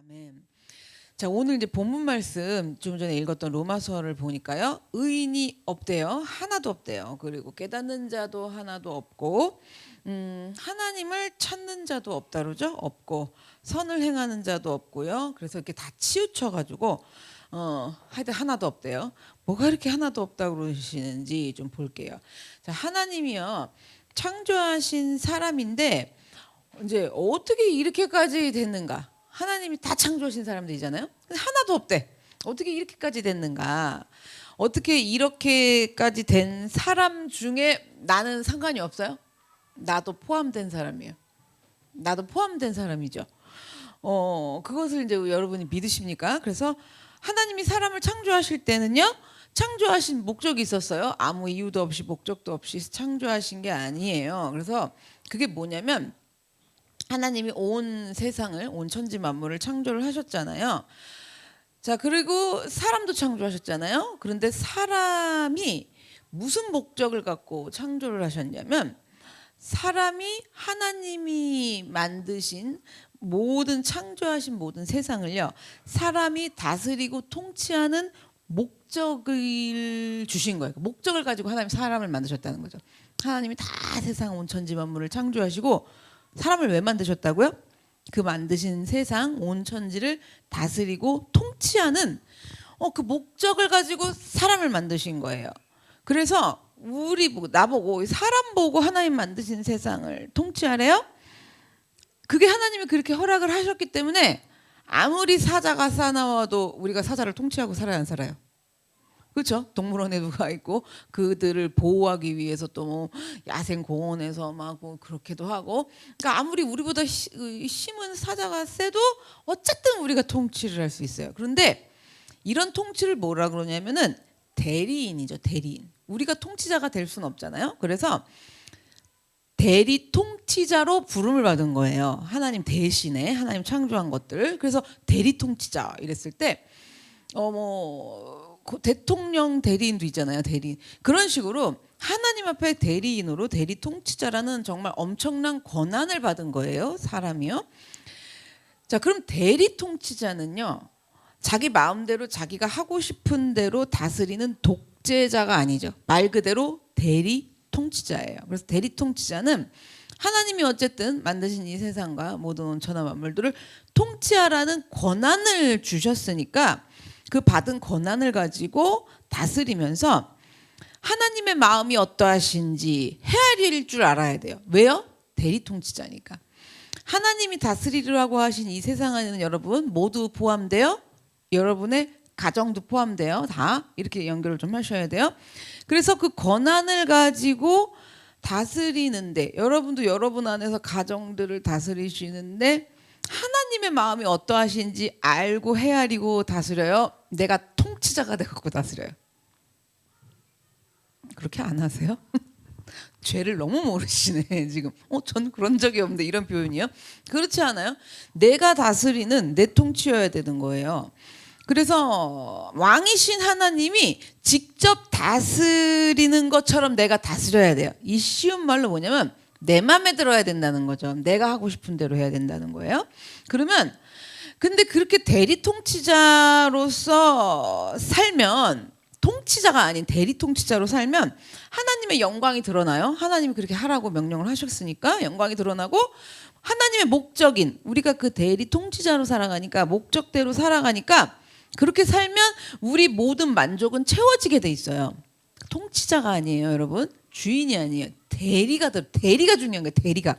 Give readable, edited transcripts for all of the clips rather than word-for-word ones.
아멘. 자, 오늘 이제 본문 말씀 좀 전에 읽었던 로마서를 보니까요. 의인이 없대요. 하나도 없대요. 그리고 깨닫는 자도 하나도 없고 하나님을 찾는 자도 없다 그러죠. 없고 선을 행하는 자도 없고요. 그래서 이렇게 다 치우쳐 가지고 하여튼 하나도 없대요. 뭐가 이렇게 하나도 없다 그러시는지 좀 볼게요. 자, 하나님이요. 창조하신 사람인데 이제 어떻게 이렇게까지 됐는가? 하나님이 다 창조하신 사람들이잖아요. 근데 하나도 없대. 어떻게 이렇게까지 됐는가? 어떻게 이렇게까지 된 사람 중에 나는 상관이 없어요? 나도 포함된 사람이에요. 나도 포함된 사람이죠. 그것을 이제 여러분이 믿으십니까? 그래서 하나님이 사람을 창조하실 때는요. 창조하신 목적이 있었어요. 아무 이유도 없이 목적도 없이 창조하신 게 아니에요. 그래서 그게 뭐냐면 하나님이 온 세상을, 온 천지 만물을 창조를 하셨잖아요. 자, 그리고 사람도 창조하셨잖아요. 그런데 사람이 무슨 목적을 갖고 창조를 하셨냐면 사람이 하나님이 만드신 모든 창조하신 모든 세상을요. 사람이 다스리고 통치하는 목적을 주신 거예요. 목적을 가지고 하나님 사람을 만드셨다는 거죠. 하나님이 다 세상 온 천지 만물을 창조하시고 사람을 왜 만드셨다고요? 그 만드신 세상 온 천지를 다스리고 통치하는 그 목적을 가지고 사람을 만드신 거예요. 그래서 우리 보고 나보고 사람 보고 하나님 만드신 세상을 통치하래요? 그게 하나님이 그렇게 허락을 하셨기 때문에 아무리 사자가 싸나와도 우리가 사자를 통치하고 살아야 안 살아요? 그렇죠? 동물원에 누가 있고 그들을 보호하기 위해서 또 뭐 야생 공원에서 막 그렇게도 하고, 그러니까 아무리 우리보다 힘은 사자가 세도 어쨌든 우리가 통치를 할 수 있어요. 그런데 이런 통치를 뭐라 그러냐면은 대리인이죠. 대리인. 우리가 통치자가 될 수는 없잖아요. 그래서 대리 통치자로 부름을 받은 거예요. 하나님 대신에 하나님 창조한 것들. 그래서 대리 통치자 이랬을 때 대통령 대리인도 있잖아요. 대리인. 그런 식으로 하나님 앞에 대리인으로 대리 통치자라는 정말 엄청난 권한을 받은 거예요. 사람이요. 자, 그럼 대리 통치자는요. 자기 마음대로 자기가 하고 싶은 대로 다스리는 독재자가 아니죠. 말 그대로 대리 통치자예요. 그래서 대리 통치자는 하나님이 어쨌든 만드신 이 세상과 모든 천하 만물들을 통치하라는 권한을 주셨으니까 그 받은 권한을 가지고 다스리면서 하나님의 마음이 어떠하신지 헤아릴 줄 알아야 돼요. 왜요? 대리 통치자니까. 하나님이 다스리라고 하신 이 세상 안에는 여러분 모두 포함돼요. 여러분의 가정도 포함돼요. 다 이렇게 연결을 좀 하셔야 돼요. 그래서 그 권한을 가지고 다스리는데 여러분도 여러분 안에서 가정들을 다스리시는데 하나님의 마음이 어떠하신지 알고 헤아리고 다스려요? 내가 통치자가 돼갖고 다스려요? 그렇게 안 하세요? 죄를 너무 모르시네 지금. 전 그런 적이 없는데 이런 표현이요? 그렇지 않아요? 내가 다스리는 내 통치여야 되는 거예요. 그래서 왕이신 하나님이 직접 다스리는 것처럼 내가 다스려야 돼요. 이 쉬운 말로 뭐냐면 내 맘에 들어야 된다는 거죠. 내가 하고 싶은 대로 해야 된다는 거예요. 그러면 근데 그렇게 대리 통치자로서 살면, 통치자가 아닌 대리 통치자로 살면 하나님의 영광이 드러나요. 하나님이 그렇게 하라고 명령을 하셨으니까 영광이 드러나고 하나님의 목적인 우리가 그 대리 통치자로 살아가니까 목적대로 살아가니까 그렇게 살면 우리 모든 만족은 채워지게 돼 있어요. 통치자가 아니에요, 여러분. 주인이 아니에요. 대리가 중요한 거예요. 대리가.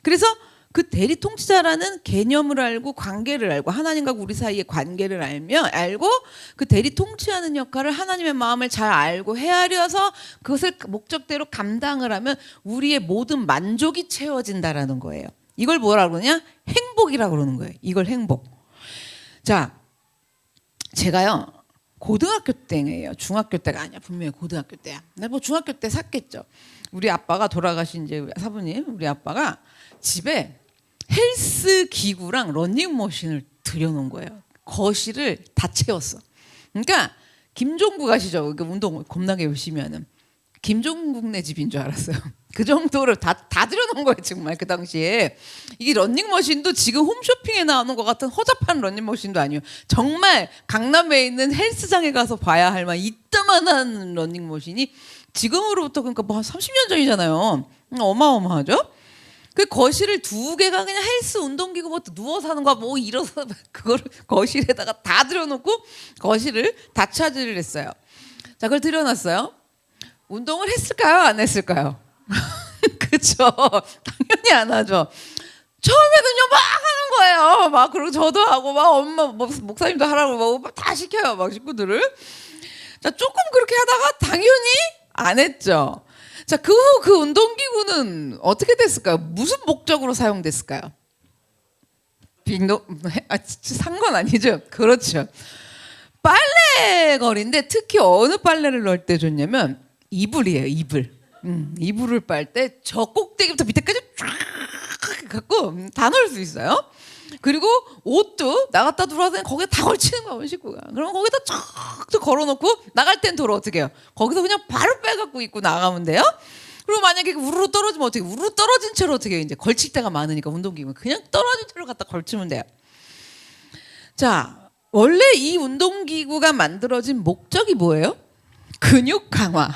그래서 그 대리 통치자라는 개념을 알고 관계를 알고 하나님과 우리 사이의 관계를 알고 그 대리 통치하는 역할을 하나님의 마음을 잘 알고 헤아려서 그것을 목적대로 감당을 하면 우리의 모든 만족이 채워진다라는 거예요. 이걸 뭐라 그러냐? 행복이라고 그러는 거예요. 이걸 행복. 자, 제가요. 고등학교 때예요. 중학교 때가 아니야. 분명히 고등학교 때야. 뭐 중학교 때 샀겠죠. 우리 아빠가 돌아가신 이제 사부님, 우리 아빠가 집에 헬스 기구랑 러닝머신을 들여놓은 거예요. 거실을 다 채웠어. 그러니까 김종국 아시죠? 운동 겁나게 열심히 하는 김종국네 집인 줄 알았어요. 그 정도를 다 들여놓은 거예요 정말 그 당시에. 이게 러닝머신도 지금 홈쇼핑에 나오는 것 같은 허접한 러닝머신도 아니에요. 정말 강남에 있는 헬스장에 가서 봐야 할 만한 이따만한 러닝머신이 지금으로부터 그러니까 뭐 한 30년 전이잖아요. 어마어마하죠. 그 거실을 두 개가 그냥 헬스 운동기구 뭐 누워서 하는 거 뭐 일어서 그거를 거실에다가 다 들여놓고 거실을 다 차지를 했어요. 자 그걸 들여놨어요. 운동을 했을까요? 안 했을까요? 그쵸. 당연히 안 하죠. 처음에는요 막 하는 거예요. 막 그리고 저도 하고 막 엄마 목사님도 하라고 막 다 시켜요. 막 식구들을. 자 조금 그렇게 하다가 당연히 안 했죠. 자 그 후 그 운동기구는 어떻게 됐을까요? 무슨 목적으로 사용됐을까요? 산 건 아니죠. 그렇죠. 빨래거리인데 특히 어느 빨래를 넣을 때 좋냐면 이불이에요. 이불을 빨 때 저 꼭대기부터 밑에까지 쫙 갖고 다 넣을 수 있어요. 그리고 옷도 나갔다 들어와서 거기에 다 걸치는 거야 식구가. 그럼 거기다 쫙 걸어놓고 나갈 땐 도로 어떻게 해요? 거기서 그냥 바로 빼갖고 입고 나가면 돼요. 그리고 만약에 우르르 떨어지면 어떻게? 우르르 떨어진 채로 어떻게 해요? 이제 걸칠 데가 많으니까 운동기구 그냥 떨어진 채로 갖다 걸치면 돼요. 자 원래 이 운동기구가 만들어진 목적이 뭐예요? 근육 강화,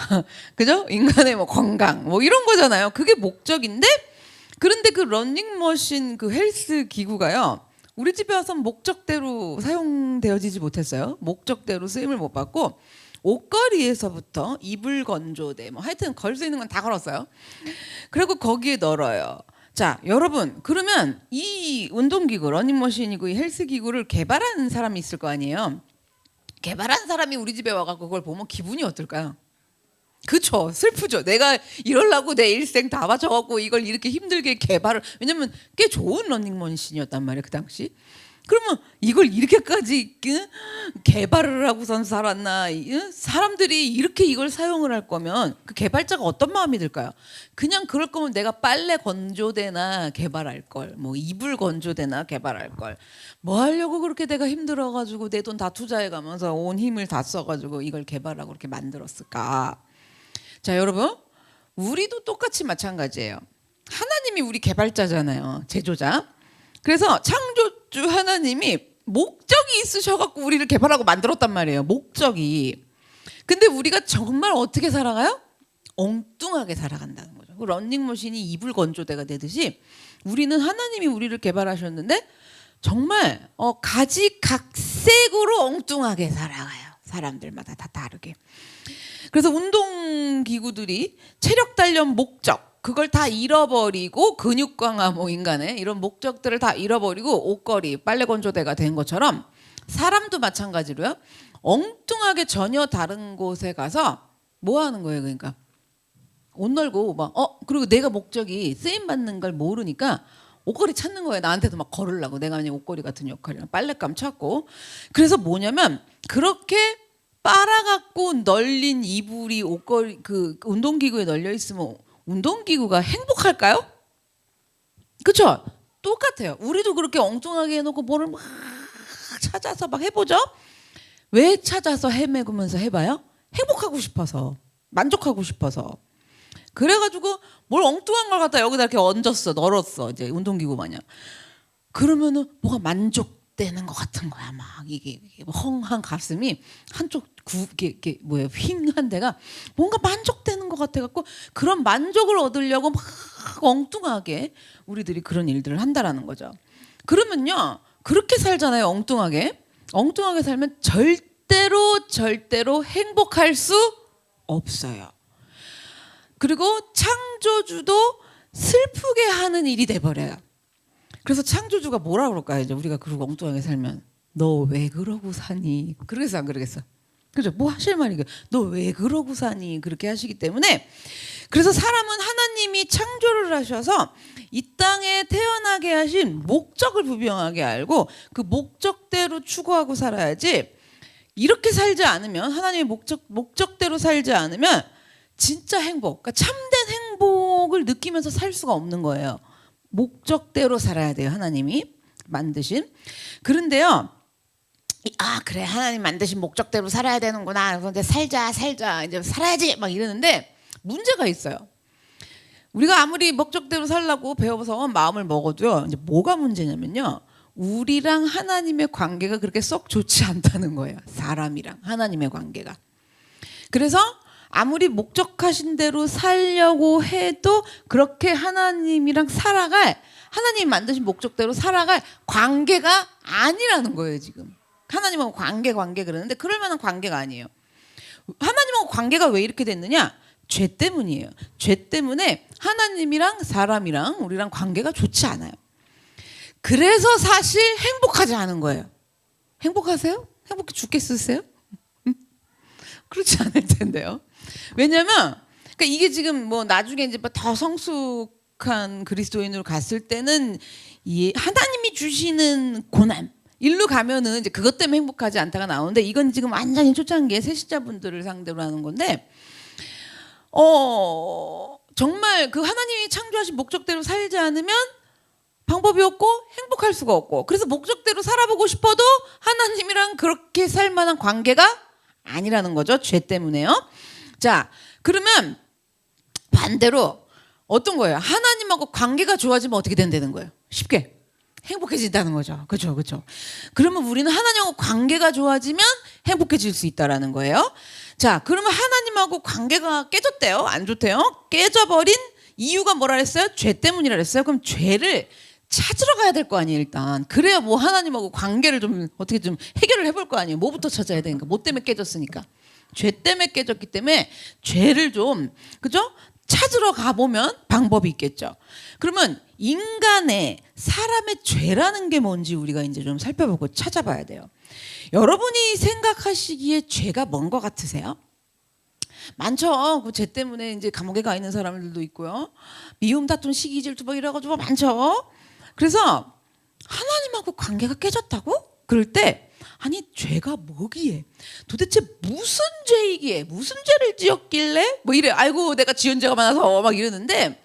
그죠? 인간의 뭐 건강, 뭐 이런 거잖아요. 그게 목적인데, 그런데 그 러닝머신, 그 헬스 기구가요, 우리 집에 와서 목적대로 사용되어지지 못했어요. 목적대로 쓰임을 못 받고, 옷걸이에서부터 이불 건조대, 뭐 하여튼 걸 수 있는 건 다 걸었어요. 그리고 거기에 널어요. 자, 여러분, 그러면 이 운동기구, 러닝머신이고 이 헬스기구를 개발한 사람이 있을 거 아니에요? 개발한 사람이 우리 집에 와갖고 그걸 보면 기분이 어떨까요? 그쵸? 슬프죠. 내가 이러려고 내 일생 다 바쳐갖고 이걸 이렇게 힘들게 개발을, 왜냐면 꽤 좋은 러닝머신이었단 말이에요 그 당시. 그러면 이걸 이렇게까지 개발을 하고선 살았나? 사람들이 이렇게 이걸 사용을 할 거면 그 개발자가 어떤 마음이 들까요? 그냥 그럴 거면 내가 빨래 건조대나 개발할 걸, 뭐 이불 건조대나 개발할 걸, 뭐 하려고 그렇게 내가 힘들어가지고 내 돈 다 투자해가면서 온 힘을 다 써가지고 이걸 개발하고 그렇게 만들었을까? 자 여러분, 우리도 똑같이 마찬가지예요. 하나님이 우리 개발자잖아요, 제조자. 그래서 창조주 하나님이 목적이 있으셔갖고 우리를 개발하고 만들었단 말이에요. 목적이. 근데 우리가 정말 어떻게 살아가요? 엉뚱하게 살아간다는 거죠. 그 러닝머신이 이불 건조대가 되듯이 우리는 하나님이 우리를 개발하셨는데 정말 가지각색으로 엉뚱하게 살아가요. 사람들마다 다 다르게. 그래서 운동기구들이 체력 단련 목적 그걸 다 잃어버리고 근육 강화 뭐 인간의 이런 목적들을 다 잃어버리고 옷걸이 빨래 건조대가 된 것처럼 사람도 마찬가지로요. 엉뚱하게 전혀 다른 곳에 가서 뭐 하는 거예요? 그러니까 옷 널고 막 그리고 내가 목적이 쓰임 받는 걸 모르니까 옷걸이 찾는 거예요. 나한테도 막 걸으려고. 내가 그냥 옷걸이 같은 역할이랑 빨랫감 찾고. 그래서 뭐냐면 그렇게 빨아갖고 널린 이불이 옷걸이 그 운동기구에 널려 있으면 운동기구가 행복할까요? 그렇죠? 똑같아요. 우리도 그렇게 엉뚱하게 해놓고 뭐를 막 찾아서 막 해보죠. 왜 찾아서 헤매면서 해봐요? 행복하고 싶어서, 만족하고 싶어서. 그래가지고 뭘 엉뚱한 걸 갖다 여기다 이렇게 얹었어, 널었어. 이제 운동기구 마냥. 그러면은 뭐가 만족되는 것 같은 거야. 막 이게 헝한 가슴이 한쪽 이게 뭐예요? 휑한 데가 뭔가 만족되는 것 같아갖고 그런 만족을 얻으려고 막 엉뚱하게 우리들이 그런 일들을 한다라는 거죠. 그러면요 그렇게 살잖아요. 엉뚱하게 살면 절대로 행복할 수 없어요. 그리고 창조주도 슬프게 하는 일이 돼버려요. 그래서 창조주가 뭐라 그럴까요? 이제 우리가 그러고 엉뚱하게 살면 너 왜 그러고 사니? 그러겠어 안 그러겠어? 그죠? 뭐 하실 말이게 너 왜 그러고 사니? 그렇게 하시기 때문에 그래서 사람은 하나님이 창조를 하셔서 이 땅에 태어나게 하신 목적을 분명하게 알고 그 목적대로 추구하고 살아야지. 이렇게 살지 않으면 하나님의 목적대로 살지 않으면 진짜 행복, 그러니까 참된 행복을 느끼면서 살 수가 없는 거예요. 목적대로 살아야 돼요. 하나님이 만드신. 그런데요. 그래 하나님 만드신 목적대로 살아야 되는구나. 그런데 살자 이제 살아야지 막 이러는데 문제가 있어요. 우리가 아무리 목적대로 살라고 배워서 마음을 먹어도요. 이제 뭐가 문제냐면요. 우리랑 하나님의 관계가 그렇게 썩 좋지 않다는 거예요. 사람이랑 하나님의 관계가. 그래서 아무리 목적하신 대로 살려고 해도 그렇게 하나님이랑 살아갈, 하나님이 만드신 목적대로 살아갈 관계가 아니라는 거예요. 지금 하나님하고 관계 그러는데 그럴 만한 관계가 아니에요. 하나님하고 관계가 왜 이렇게 됐느냐? 죄 때문이에요. 죄 때문에 하나님이랑 사람이랑 우리랑 관계가 좋지 않아요. 그래서 사실 행복하지 않은 거예요. 행복하세요? 행복해 죽겠으세요? 그렇지 않을 텐데요. 왜냐면 그러니까 이게 지금 뭐 나중에 이제 더 성숙한 그리스도인으로 갔을 때는 이 하나님이 주시는 고난 일로 가면은 이제 그것 때문에 행복하지 않다가 나오는데 이건 지금 완전히 초창기에 세시자분들을 상대로 하는 건데 정말 그 하나님이 창조하신 목적대로 살지 않으면 방법이 없고 행복할 수가 없고 그래서 목적대로 살아보고 싶어도 하나님이랑 그렇게 살 만한 관계가 아니라는 거죠. 죄 때문에요. 자, 그러면 반대로 어떤 거예요? 하나님하고 관계가 좋아지면 어떻게 된다는 거예요? 쉽게 행복해진다는 거죠. 그렇죠, 그렇죠. 그러면 우리는 하나님하고 관계가 좋아지면 행복해질 수 있다라는 거예요. 자, 그러면 하나님하고 관계가 깨졌대요? 안 좋대요? 깨져버린 이유가 뭐라 그랬어요? 죄 때문이라 그랬어요. 그럼 죄를 찾으러 가야 될 거 아니에요, 일단. 그래야 뭐 하나님하고 관계를 좀 어떻게 좀 해결을 해볼 거 아니에요. 뭐부터 찾아야 되니까. 뭐 때문에 깨졌으니까. 죄 때문에 깨졌기 때문에 죄를 좀, 그죠? 찾으러 가보면 방법이 있겠죠. 그러면 인간의 사람의 죄라는 게 뭔지 우리가 이제 좀 살펴보고 찾아봐야 돼요. 여러분이 생각하시기에 죄가 뭔 것 같으세요? 많죠. 그 죄 때문에 이제 감옥에 가 있는 사람들도 있고요. 미움, 다툼, 시기, 질투 뭐 이래가지고 많죠. 그래서 하나님하고 관계가 깨졌다고? 그럴 때 아니 죄가 뭐기에? 도대체 무슨 죄이기에? 무슨 죄를 지었길래? 뭐 이래. 아이고 내가 지은 죄가 많아서 막 이러는데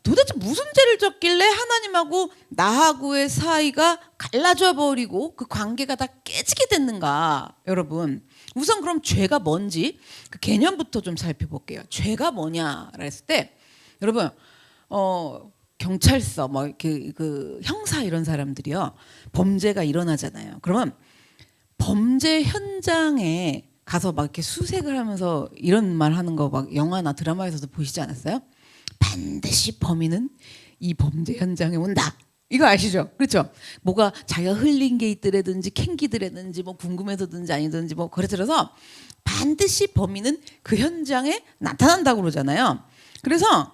도대체 무슨 죄를 졌길래 하나님하고 나하고의 사이가 갈라져 버리고 그 관계가 다 깨지게 됐는가? 여러분 우선 그럼 죄가 뭔지 그 개념부터 좀 살펴볼게요. 죄가 뭐냐 했을 때 여러분 경찰서 뭐 이렇게 그 형사 이런 사람들이요 범죄가 일어나잖아요. 그러면 범죄 현장에 가서 막 이렇게 수색을 하면서 이런 말 하는 거 막 영화나 드라마에서도 보시지 않았어요? 반드시 범인은 이 범죄 현장에 온다. 이거 아시죠? 그렇죠? 뭐가 자기가 흘린 게 있더라든지 캔기더라든지 뭐 궁금해서든지 아니든지 뭐 그래서 반드시 범인은 그 현장에 나타난다고 그러잖아요. 그래서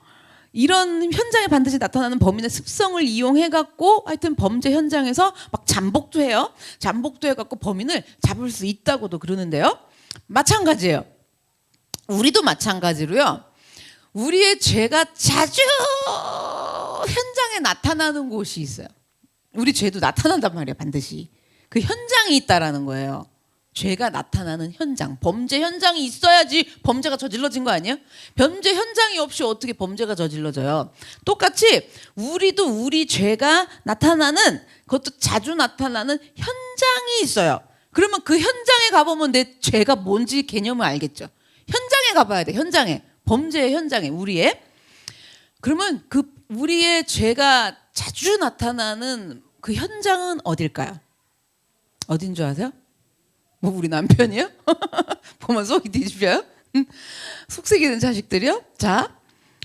이런 현장에 반드시 나타나는 범인의 습성을 이용해 갖고 하여튼 범죄 현장에서 막 잠복도 해요. 잠복도 해 갖고 범인을 잡을 수 있다고도 그러는데요. 마찬가지예요. 우리도 마찬가지로요. 우리의 죄가 자주 현장에 나타나는 곳이 있어요. 우리 죄도 나타난단 말이에요. 반드시. 그 현장이 있다라는 거예요. 죄가 나타나는 현장, 범죄 현장이 있어야지 범죄가 저질러진 거 아니에요? 범죄 현장이 없이 어떻게 범죄가 저질러져요? 똑같이 우리도 우리 죄가 나타나는 그것도 자주 나타나는 현장이 있어요. 그러면 그 현장에 가보면 내 죄가 뭔지 개념을 알겠죠. 현장에 가봐야 돼. 현장에. 범죄의 현장에 우리의. 그러면 그 우리의 죄가 자주 나타나는 그 현장은 어딜까요? 어딘 줄 아세요? 뭐 우리 남편이요? 보면 속이 뒤집혀요? 속색이 된 자식들이요? 자,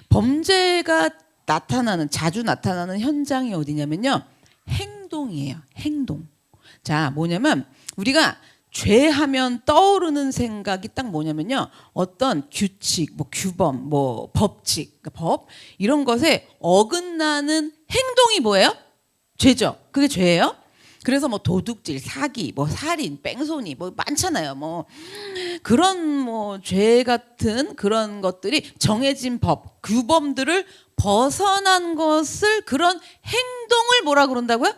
범죄가 나타나는 자주 나타나는 현장이 어디냐면요. 행동이에요. 행동. 자, 뭐냐면 우리가 죄하면 떠오르는 생각이 딱 뭐냐면요. 어떤 규칙, 뭐 규범, 뭐 법칙, 그러니까 법 이런 것에 어긋나는 행동이 뭐예요? 죄죠. 그게 죄예요. 그래서 뭐 도둑질, 사기, 뭐 살인, 뺑소니 뭐 많잖아요. 뭐 그런 뭐 죄 같은 그런 것들이 정해진 법, 규범들을 벗어난 것을 그런 행동을 뭐라 그런다고요?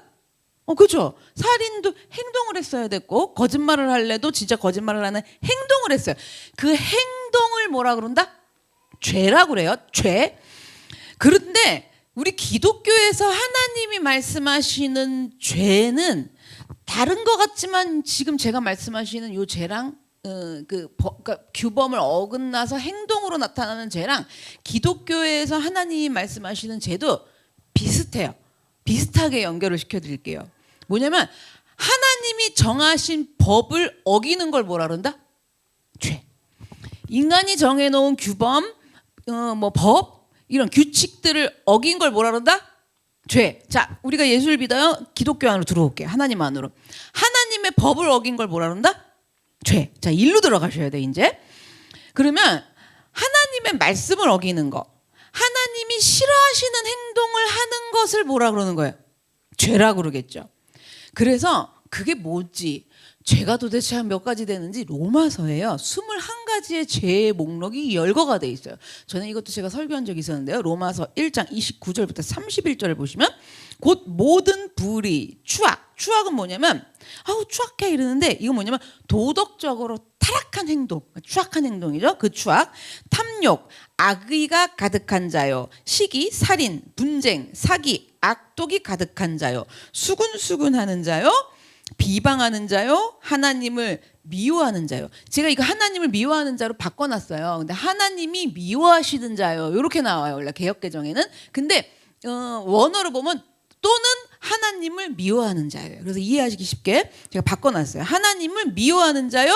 그렇죠. 살인도 행동을 했어야 됐고 거짓말을 할래도 진짜 거짓말을 하는 행동을 했어요. 그 행동을 뭐라 그런다? 죄라고 그래요. 죄. 그런데 우리 기독교에서 하나님이 말씀하시는 죄는 다른 것 같지만 지금 제가 말씀하시는 이 죄랑 그러니까 규범을 어긋나서 행동으로 나타나는 죄랑 기독교에서 하나님이 말씀하시는 죄도 비슷해요. 비슷하게 연결을 시켜드릴게요. 뭐냐면 하나님이 정하신 법을 어기는 걸 뭐라 그런다? 죄. 인간이 정해놓은 규범, 법 이런 규칙들을 어긴 걸 뭐라 그런다? 죄. 자, 우리가 예수를 믿어요. 기독교 안으로 들어올게요. 하나님 안으로. 하나님의 법을 어긴 걸 뭐라 그런다? 죄. 자, 일로 들어가셔야 돼 이제. 그러면 하나님의 말씀을 어기는 거, 하나님이 싫어하시는 행동을 하는 것을 뭐라 그러는 거예요? 죄라 그러겠죠. 그래서 그게 뭐지? 죄가 도대체 한 몇 가지 되는지 로마서에요. 21가지의 죄의 목록이 열거가 돼 있어요. 저는 이것도 제가 설교한 적이 있었는데요. 로마서 1장 29절부터 31절을 보시면 곧 모든 불의, 추악은 뭐냐면 아우 추악해 이러는데 이건 뭐냐면 도덕적으로 타락한 행동, 추악한 행동이죠. 그 추악, 탐욕, 악의가 가득한 자요, 시기, 살인, 분쟁, 사기, 악독이 가득한 자요, 수군수군하는 자요, 비방하는 자요, 하나님을 미워하는 자요. 제가 이거 하나님을 미워하는 자로 바꿔놨어요. 근데 하나님이 미워하시는 자요 이렇게 나와요 원래 개역개정에는. 근데 원어로 보면 또는 하나님을 미워하는 자예요. 그래서 이해하시기 쉽게 제가 바꿔놨어요. 하나님을 미워하는 자요,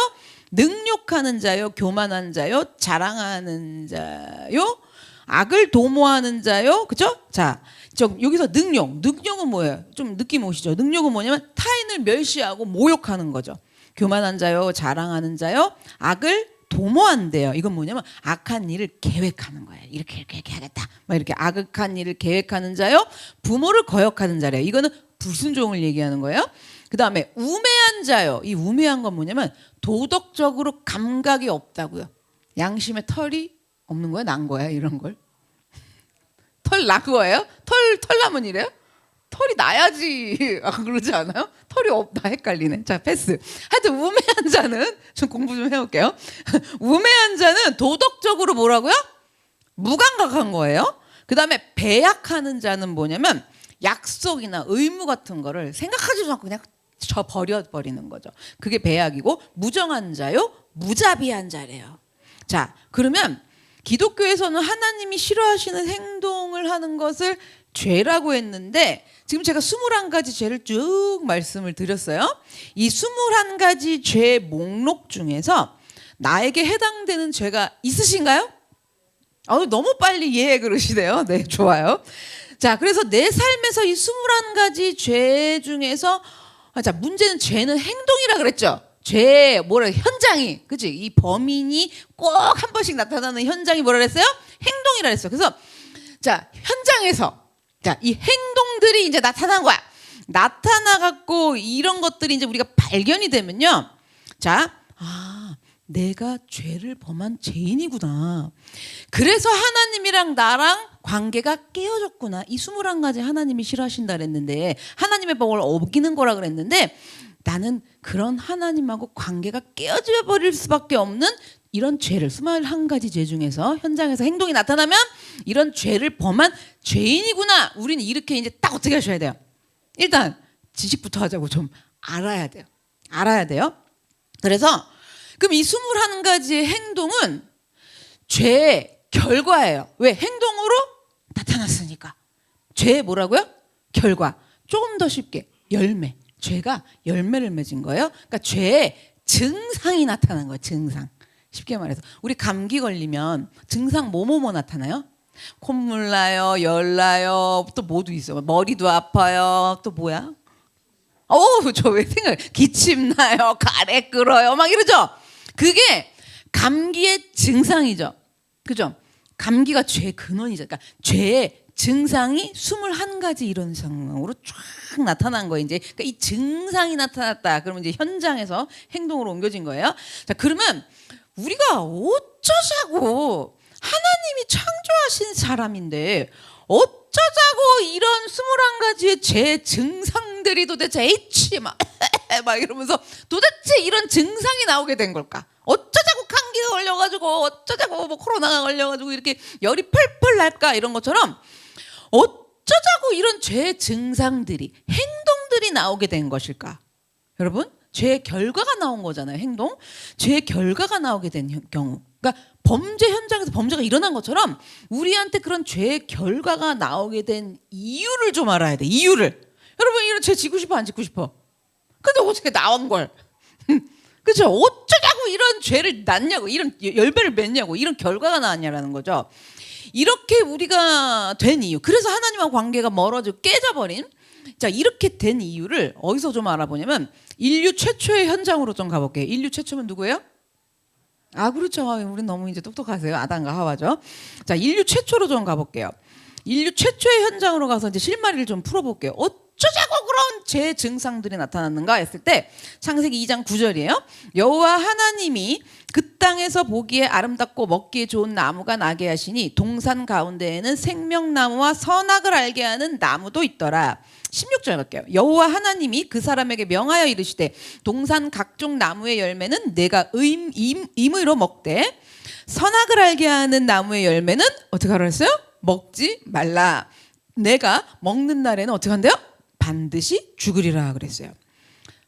능욕하는 자요, 교만한 자요, 자랑하는 자요, 악을 도모하는 자요. 그죠? 자, 여기서 능욕은 뭐예요? 좀 느낌 오시죠? 능욕은 뭐냐면 타인을 멸시하고 모욕하는 거죠. 교만한 자요, 자랑하는 자요, 악을 도모한대요. 이건 뭐냐면 악한 일을 계획하는 거예요. 이렇게 하겠다. 막 이렇게 악한 일을 계획하는 자요, 부모를 거역하는 자래요. 이거는 불순종을 얘기하는 거예요. 그 다음에 우매한 자요. 이 우매한 건 뭐냐면 도덕적으로 감각이 없다고요. 양심에 털이 없는 거야, 난 거야, 이런 걸. 털 난 거예요? 털 나면 이래요? 털이 나야지. 그러지 않아요? 털이 없다 헷갈리네. 자, 패스. 하여튼 우매한 자는 좀 공부 좀 해볼게요. 우매한 자는 도덕적으로 뭐라고요? 무감각한 거예요. 그 다음에 배약하는 자는 뭐냐면 약속이나 의무 같은 거를 생각하지도 않고 그냥 버려버리는 거죠. 그게 배약이고, 무정한 자요, 무자비한 자래요. 자, 그러면 기독교에서는 하나님이 싫어하시는 행동을 하는 것을 죄라고 했는데 지금 제가 21가지 죄를 쭉 말씀을 드렸어요. 이 21가지 죄 목록 중에서 나에게 해당되는 죄가 있으신가요? 너무 빨리 예 그러시네요. 네, 좋아요. 자, 그래서 내 삶에서 이 21가지 죄 중에서 자, 문제는 죄는 행동이라 그랬죠. 죄 현장이, 그치? 이 범인이 꼭 한 번씩 나타나는 현장이 뭐라 그랬어요? 행동이라 그랬어. 그래서 자, 현장에서 자, 이 행동들이 이제 나타난 거야. 나타나 갖고 이런 것들이 이제 우리가 발견이 되면요. 자, 내가 죄를 범한 죄인이구나. 그래서 하나님이랑 나랑 관계가 깨어졌구나. 이 21가지 하나님이 싫어하신다 그랬는데, 하나님의 법을 어기는 거라 그랬는데, 나는 그런 하나님하고 관계가 깨어져 버릴 수밖에 없는 이런 죄를 21가지 죄 중에서 현장에서 행동이 나타나면 이런 죄를 범한 죄인이구나. 우리는 이렇게 이제 딱 어떻게 하셔야 돼요? 일단 지식부터 하자고. 좀 알아야 돼요. 그래서 그럼 이 21가지의 행동은 죄의 결과예요. 왜? 행동으로 나타났으니까. 죄의 뭐라고요? 결과. 조금 더 쉽게 열매. 죄가 열매를 맺은 거예요. 그러니까 죄의 증상이 나타난 거예요. 증상. 쉽게 말해서 우리 감기 걸리면 증상 뭐뭐뭐 나타나요? 콧물 나요, 열 나요, 또 뭐도 있어. 머리도 아파요. 또 뭐야? 저 왜 기침 나요, 가래 끓어요, 막 이러죠. 그게 감기의 증상이죠. 그죠? 감기가 죄의 근원이죠. 그러니까 죄의 증상이 21가지 이런 상황으로 쫙 나타난 거예요. 이제 그러니까 이 증상이 나타났다. 그러면 이제 현장에서 행동으로 옮겨진 거예요. 자, 그러면 우리가 어쩌자고, 하나님이 창조하신 사람인데 어쩌자고 이런 21가지의 죄 증상들이 도대체 막 이러면서 도대체 이런 증상이 나오게 된 걸까? 어쩌자고 감기가 걸려가지고, 어쩌자고 코로나가 걸려가지고 이렇게 열이 펄펄 날까? 이런 것처럼 어쩌자고 이런 죄 증상들이, 행동들이 나오게 된 것일까? 여러분, 죄의 결과가 나온 거잖아요. 행동. 죄의 결과가 나오게 된 경우. 그러니까 범죄 현장에서 범죄가 일어난 것처럼 우리한테 그런 죄의 결과가 나오게 된 이유를 좀 알아야 돼. 이유를. 여러분 이런 죄 지고 싶어 안 지고 싶어? 근데 어떻게 나온 걸? 그렇죠? 어쩌자고 이런 죄를 낳냐고, 이런 열매를 맺냐고, 이런 결과가 나왔냐라는 거죠. 이렇게 우리가 된 이유, 그래서 하나님과 관계가 멀어지고 깨져버린, 자 이렇게 된 이유를 어디서 좀 알아보냐면 인류 최초의 현장으로 좀 가볼게요. 인류 최초면 누구예요? 아 그렇죠. 우리 너무 이제 똑똑하세요. 아담과 하와죠. 자 인류 최초로 좀 가볼게요. 인류 최초의 현장으로 가서 이제 실마리를 좀 풀어볼게요. 어쩌자고 그런 죄 증상들이 나타났는가 했을 때 창세기 2장 9절이에요. 여호와 하나님이 그 땅에서 보기에 아름답고 먹기에 좋은 나무가 나게 하시니 동산 가운데에는 생명나무와 선악을 알게 하는 나무도 있더라. 16절 갈게요. 여호와 하나님이 그 사람에게 명하여 이르시되 동산 각종 나무의 열매는 내가 임의로 먹되 선악을 알게 하는 나무의 열매는 어떻게 하라 했어요? 먹지 말라. 내가 먹는 날에는 어떻게 한대요? 반드시 죽으리라 그랬어요.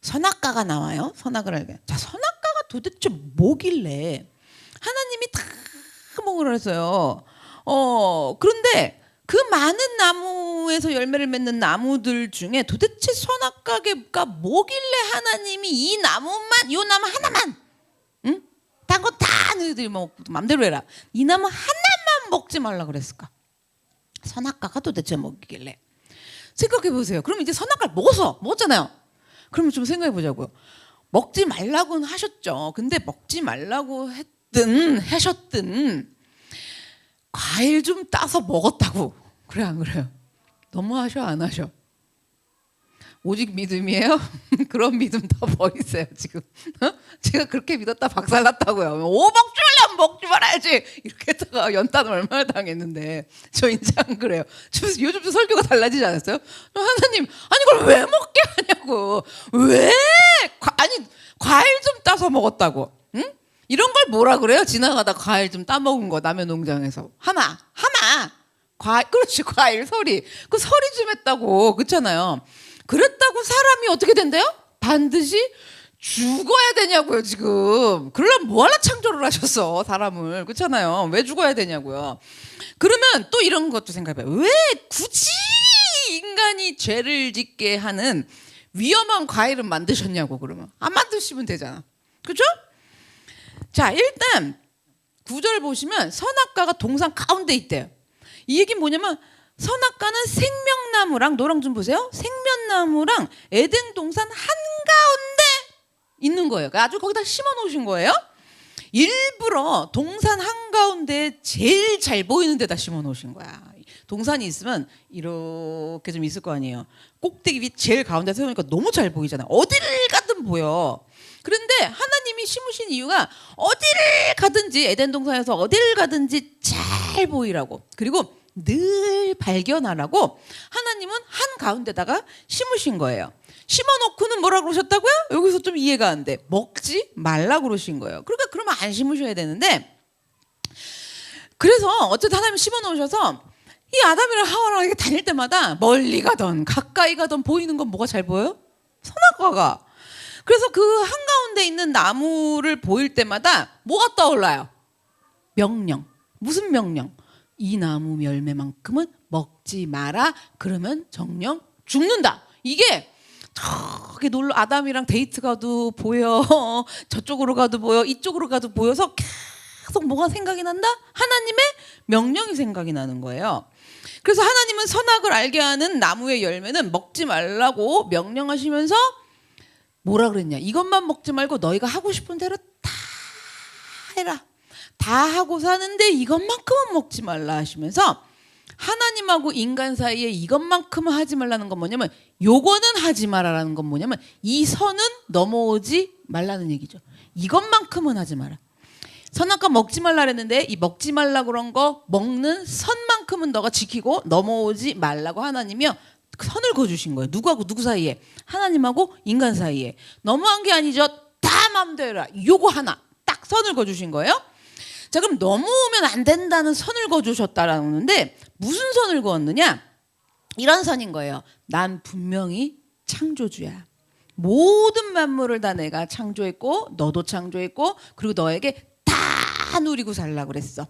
선악과가 나와요. 선악을 알게. 자, 선악과가 도대체 뭐길래 하나님이 다 먹으라 했어요. 그런데 그 많은 나무에서 열매를 맺는 나무들 중에 도대체 선악과가 뭐길래 하나님이 이 나무 하나만, 응? 딴 거 다 너희들이 뭐 맘대로 해라. 이 나무 하나만 먹지 말라 그랬을까? 선악과가 도대체 뭐길래? 생각해 보세요. 그럼 이제 선악과를 먹었잖아요. 그러면 좀 생각해 보자고요. 먹지 말라고는 하셨죠. 근데 먹지 말라고 하셨든 과일 좀 따서 먹었다고. 그래 안 그래요? 너무 하셔 안 하셔? 오직 믿음이에요? 그런 믿음 다 버리세요 지금. 제가 그렇게 믿었다 박살났다고요. 먹지 말라면 먹지 말아야지 이렇게 했다가 연탄을 얼마나 당했는데 저 이제 안 그래요. 요즘 좀 설교가 달라지지 않았어요? 하나님 아니 그걸 왜 먹게 하냐고. 왜? 과일 좀 따서 먹었다고. 응? 이런 걸 뭐라 그래요? 지나가다 과일 좀 따먹은 거 남의 농장에서 하마 그렇지 과일 서리 그 서리 좀 했다고. 그렇잖아요. 그랬다고 사람이 어떻게 된대요? 반드시 죽어야 되냐고요 지금. 그러려면 뭐하러 창조를 하셨어 사람을. 그렇잖아요. 왜 죽어야 되냐고요. 그러면 또 이런 것도 생각해봐요. 왜 굳이 인간이 죄를 짓게 하는 위험한 과일은 만드셨냐고. 그러면 안 만드시면 되잖아. 그렇죠? 자 일단 9절 보시면 선악과가 동산 가운데 있대요. 이 얘기는 뭐냐면 선악과는 생명나무랑 너랑 좀 보세요. 생명나무랑 에덴 동산 한가운데 있는 거예요. 아주 거기다 심어 놓으신 거예요. 일부러 동산 한가운데 제일 잘 보이는 데다 심어 놓으신 거야. 동산이 있으면 이렇게 좀 있을 거 아니에요. 꼭대기 밑 제일 가운데 세우니까 너무 잘 보이잖아. 어디를 가든 보여. 그런데 하나님이 심으신 이유가 어디를 가든지 에덴 동산에서 어디를 가든지 잘 보이라고. 그리고 늘 발견하라고 하나님은 한가운데다가 심으신 거예요. 심어놓고는 뭐라고 그러셨다고요? 여기서 좀 이해가 안 돼. 먹지 말라고 그러신 거예요. 그러니까 그러면 안 심으셔야 되는데 그래서 어쨌든 하나님 심어놓으셔서 이 아담이랑 하와랑 이렇게 다닐 때마다 멀리 가던 가까이 가던 보이는 건 뭐가 잘 보여요? 선악과가. 그래서 그 한가운데 있는 나무를 보일 때마다 뭐가 떠올라요? 명령. 무슨 명령? 이 나무 열매만큼은 먹지 마라. 그러면 정령 죽는다. 이게 저기 아담이랑 데이트 가도 보여. 저쪽으로 가도 보여. 이쪽으로 가도 보여서 계속 뭐가 생각이 난다? 하나님의 명령이 생각이 나는 거예요. 그래서 하나님은 선악을 알게 하는 나무의 열매는 먹지 말라고 명령하시면서 뭐라 그랬냐? 이것만 먹지 말고 너희가 하고 싶은 대로 다 해라. 다 하고 사는데 이것만큼은 먹지 말라 하시면서 하나님하고 인간 사이에 이것만큼은 하지 말라는 건 뭐냐면 요거는 하지 말라라는 건 뭐냐면 이 선은 넘어오지 말라는 얘기죠. 이것만큼은 하지 마라. 선악과 먹지 말라 그랬는데 이 먹지 말라 그런 거 먹는 선만큼은 너가 지키고 넘어오지 말라고 하나님이요 선을 그어주신 거예요. 누구하고 누구 사이에? 하나님하고 인간 사이에. 너무한 게 아니죠. 다 맘대로 요거 하나 딱 선을 그어주신 거예요. 자 그럼 넘어오면 안 된다는 선을 그어주셨다라는데 무슨 선을 그었느냐? 이런 선인 거예요. 난 분명히 창조주야. 모든 만물을 다 내가 창조했고 너도 창조했고 그리고 너에게 다 누리고 살라고 그랬어.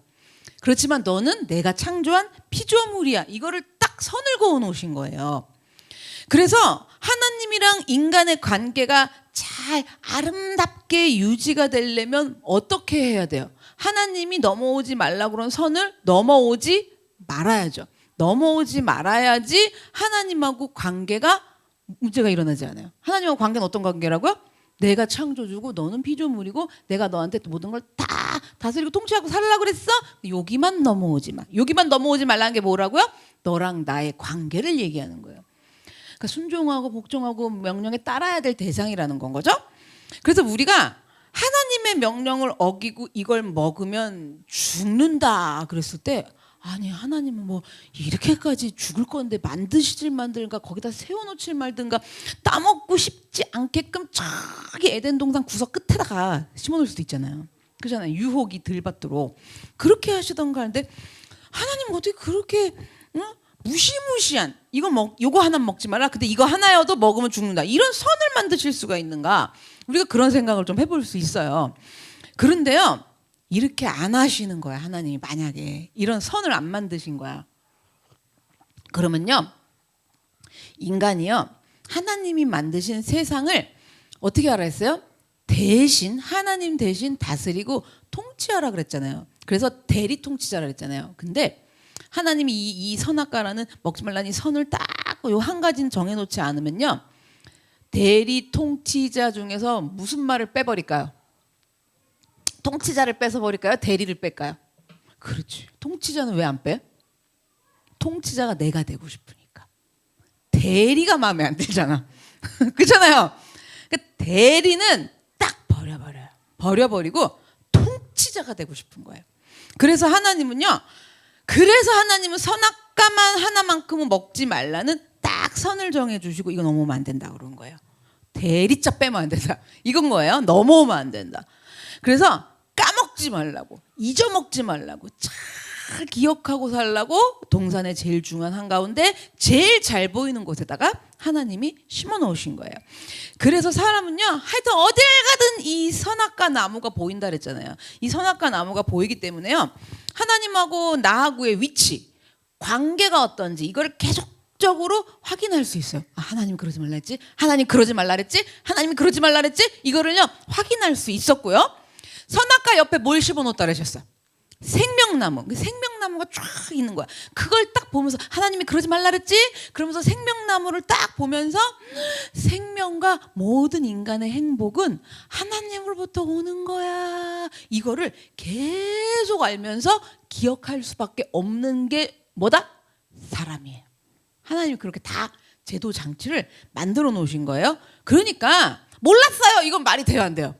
그렇지만 너는 내가 창조한 피조물이야. 이거를 딱 선을 그어 놓으신 거예요. 그래서 하나님이랑 인간의 관계가 잘 아름답게 유지가 되려면 어떻게 해야 돼요? 하나님이 넘어오지 말라고 그런 선을 넘어오지 말아야죠. 넘어오지 말아야지 하나님하고 관계가 문제가 일어나지 않아요. 하나님하고 관계는 어떤 관계라고요? 내가 창조주고 너는 피조물이고 내가 너한테 모든 걸 다 다스리고 통치하고 살라고 그랬어. 여기만 넘어오지 마. 여기만 넘어오지 말라는 게 뭐라고요? 너랑 나의 관계를 얘기하는 거예요. 그러니까 순종하고 복종하고 명령에 따라야 될 대상이라는 건 거죠. 그래서 우리가 하나님의 명령을 어기고 이걸 먹으면 죽는다 그랬을 때 아니 하나님은 뭐 이렇게까지 죽을 건데 만드시질 만들까 거기다 세워놓질 말든가 따먹고 싶지 않게끔 저기 에덴 동산 구석 끝에다가 심어놓을 수도 있잖아요. 그잖아요. 유혹이 덜 받도록 그렇게 하시던가 하는데 하나님은 어떻게 그렇게 무시무시한 요거 하나 먹지 마라. 근데 이거 하나여도 먹으면 죽는다. 이런 선을 만드실 수가 있는가? 우리가 그런 생각을 좀 해볼 수 있어요. 그런데요. 이렇게 안 하시는 거야. 하나님이 만약에 이런 선을 안 만드신 거야. 그러면요. 인간이요. 하나님이 만드신 세상을 어떻게 하라 했어요? 대신 하나님 대신 다스리고 통치하라 그랬잖아요. 그래서 대리 통치자라 그랬잖아요. 근데 하나님이 이 선악과라는 먹지 말라는 이 선을 딱 요 한 가지는 정해놓지 않으면요. 대리 통치자 중에서 무슨 말을 빼버릴까요? 통치자를 뺏어버릴까요? 대리를 뺄까요? 그렇지. 통치자는 왜 안 빼? 통치자가 내가 되고 싶으니까. 대리가 마음에 안 들잖아. 그렇잖아요. 그러니까 대리는 딱 버려버려요. 버려버리고 통치자가 되고 싶은 거예요. 그래서 하나님은 선악과만 하나만큼은 먹지 말라는 딱 선을 정해주시고 이거 넘어오면 안 된다 그런 거예요. 대리자 빼면 안 된다. 이건 뭐예요? 넘어오면 안 된다. 그래서 까먹지 말라고 잊어먹지 말라고 잘 기억하고 살라고 동산의 제일 중요한 한가운데 제일 잘 보이는 곳에다가 하나님이 심어 놓으신 거예요. 그래서 사람은요 하여튼 어딜 가든 이 선악과 나무가 보인다 그랬잖아요. 이 선악과 나무가 보이기 때문에요 하나님하고 나하고의 위치 관계가 어떤지 이걸 계속적으로 확인할 수 있어요. 아, 하나님 그러지 말라 했지? 하나님 그러지 말라 했지? 하나님이 그러지 말라 했지? 이거를요 확인할 수 있었고요. 선악과 옆에 뭘 심어놓었다 그러셨어요? 생명나무. 생명나무가 쫙 있는 거야. 그걸 딱 보면서 하나님이 그러지 말라 그랬지? 그러면서 생명나무를 딱 보면서 생명과 모든 인간의 행복은 하나님으로부터 오는 거야. 이거를 계속 알면서 기억할 수밖에 없는 게 뭐다? 사람이에요. 하나님이 그렇게 다 제도 장치를 만들어 놓으신 거예요. 그러니까 몰랐어요. 이건 말이 돼요, 안 돼요?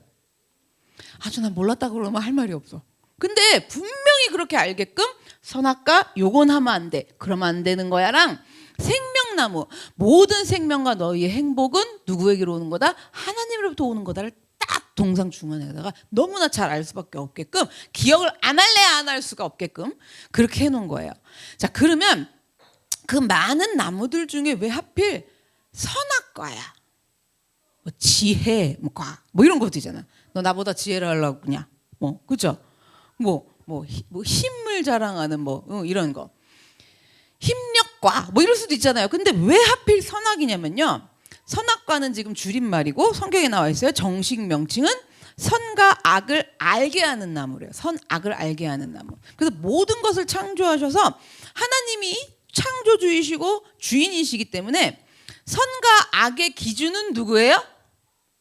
아주 난 몰랐다 그러면 할 말이 없어. 근데 분명히 그렇게 알게끔 선악과 요건 하면 안 돼. 그러면 안 되는 거야랑 생명나무 모든 생명과 너희의 행복은 누구에게로 오는 거다? 하나님으로부터 오는 거다를 딱 동상 중간에다가 너무나 잘 알 수밖에 없게끔 기억을 안 할래 안 할 수가 없게끔 그렇게 해놓은 거예요. 자 그러면 그 많은 나무들 중에 왜 하필 선악과야? 뭐 지혜, 뭐 과, 뭐 이런 것도 있잖아. 너 나보다 지혜를 하려고 그냥 뭐 그죠? 뭐 힘을 자랑하는 이런 거 힘력과 뭐 이럴 수도 있잖아요. 근데 왜 하필 선악이냐면요. 선악과는 지금 줄임말이고 성경에 나와 있어요. 정식 명칭은 선과 악을 알게 하는 나무래요. 선악을 알게 하는 나무. 그래서 모든 것을 창조하셔서 하나님이 창조주이시고 주인이시기 때문에 선과 악의 기준은 누구예요?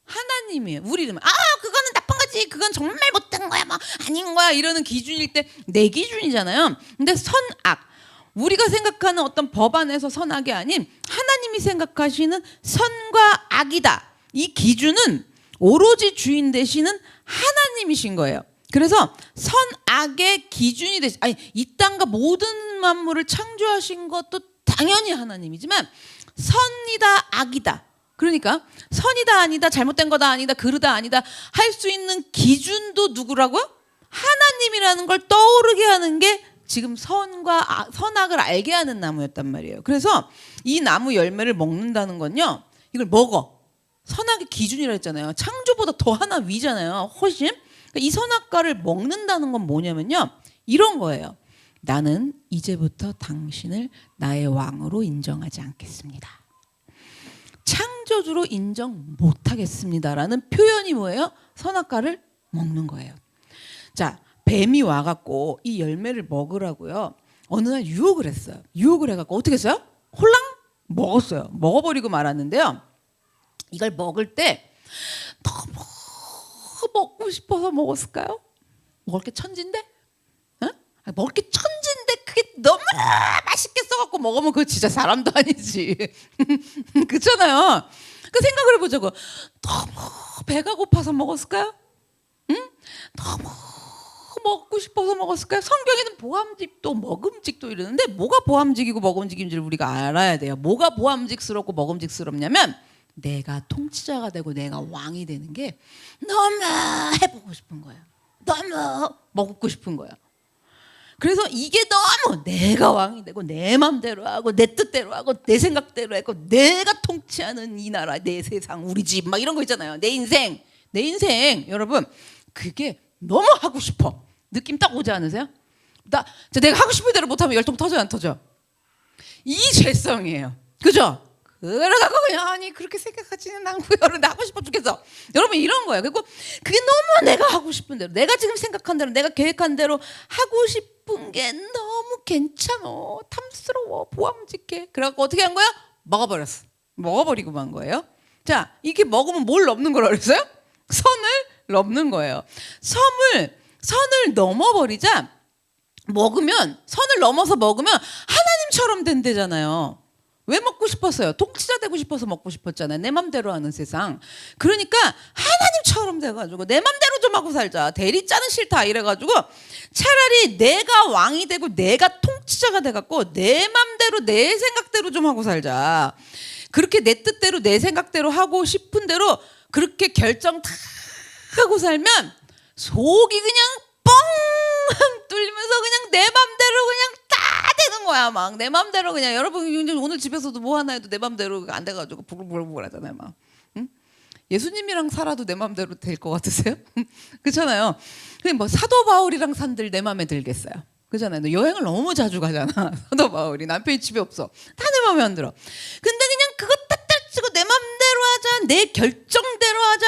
하나님이에요. 우리는 그거는 나쁜 거지. 그건 정말 못된 거야. 아닌 거야. 이러는 기준일 때 내 기준이잖아요. 근데 선악 우리가 생각하는 어떤 법안에서 선악이 아닌 하나님이 생각하시는 선과 악이다. 이 기준은 오로지 주인 되시는 하나님이신 거예요. 그래서 선악의 기준이 이 땅과 모든 만물을 창조하신 것도 당연히 하나님이지만 선이다 악이다. 그러니까 선이다 아니다 잘못된 거다 아니다 그르다 아니다 할 수 있는 기준도 누구라고요? 하나님이라는 걸 떠오르게 하는 게 지금 선악을 알게 하는 나무였단 말이에요. 그래서 이 나무 열매를 먹는다는 건요. 이걸 먹어. 선악의 기준이라 했잖아요. 창조보다 더 하나 위잖아요. 훨씬. 그러니까 이 선악과를 먹는다는 건 뭐냐면요. 이런 거예요. 나는 이제부터 당신을 나의 왕으로 인정하지 않겠습니다. 창조주로 인정 못하겠습니다라는 표현이 뭐예요? 선악과를 먹는 거예요. 자, 뱀이 와갖고 이 열매를 먹으라고요. 어느 날 유혹을 했어요. 유혹을 해갖고 어떻게 했어요? 홀랑 먹었어요. 먹어버리고 말았는데요. 이걸 먹을 때 너무 먹고 싶어서 먹었을까요? 먹을 게 천진데? 어? 먹을 게 천진데 그게 너무 맛있게 써갖고 먹으면 그거 진짜 사람도 아니지. 그렇잖아요. 그 생각을 해보자고. 너무 배가 고파서 먹었을까요? 응? 너무 먹고 싶어서 먹었을까요? 성경에는 보암직도 먹음직도 이러는데 뭐가 보암직이고 먹음직인지를 우리가 알아야 돼요. 뭐가 보암직스럽고 먹음직스럽냐면 내가 통치자가 되고 내가 왕이 되는 게 너무 해보고 싶은 거예요. 너무 먹고 싶은 거예요. 그래서 이게 너무 내가 왕이 되고 내 맘대로 하고 내 뜻대로 하고 내 생각대로 하고 내가 통치하는 이 나라 내 세상 우리 집 막 이런 거 있잖아요. 내 인생 여러분 그게 너무 하고 싶어. 느낌 딱 오지 않으세요? 내가 하고 싶은 대로 못하면 열통 터져요 안 터져? 이 죄성이에요. 그죠? 그래갖고 그냥 아니 그렇게 생각하지는 않고요. 여러분 나 하고 싶어 죽겠어. 여러분 이런 거예요. 그리고 그게 너무 내가 하고 싶은 대로 내가 지금 생각한 대로 내가 계획한 대로 하고 싶은 게 너무 괜찮어. 탐스러워. 보암직해. 그래갖고 어떻게 한 거야? 먹어버렸어. 먹어버리고 만 거예요. 자 이렇게 먹으면 뭘 넘는 거라 그랬어요? 선을 넘는 거예요. 선을 넘어버리자 먹으면 선을 넘어서 먹으면 하나님처럼 된대잖아요. 왜 먹고 싶었어요? 통치자 되고 싶어서 먹고 싶었잖아요. 내 맘대로 하는 세상. 그러니까 하나님처럼 돼가지고 내 맘대로 좀 하고 살자. 대리자는 싫다 이래가지고 차라리 내가 왕이 되고 내가 통치자가 돼갖고 내 맘대로 내 생각대로 좀 하고 살자. 그렇게 내 뜻대로 내 생각대로 하고 싶은 대로 그렇게 결정 다 하고 살면 속이 그냥 뻥 뚫리면서 그냥 내 맘대로 그냥 다 되는 거야. 막 내 맘대로 그냥 여러분 오늘 집에서도 뭐 하나 해도 내 맘대로 안 돼가지고 부글부글 하잖아요. 막 응? 예수님이랑 살아도 내 맘대로 될 것 같으세요? 그렇잖아요. 그냥 뭐 사도 바울이랑 산들 내 맘에 들겠어요. 그잖아요. 너 여행을 너무 자주 가잖아. 사도 바울이 남편이 집에 없어. 다 내 맘에 안 들어. 근데 그냥 그거 따따치고 내 맘대로 하자. 내 결정대로 하자.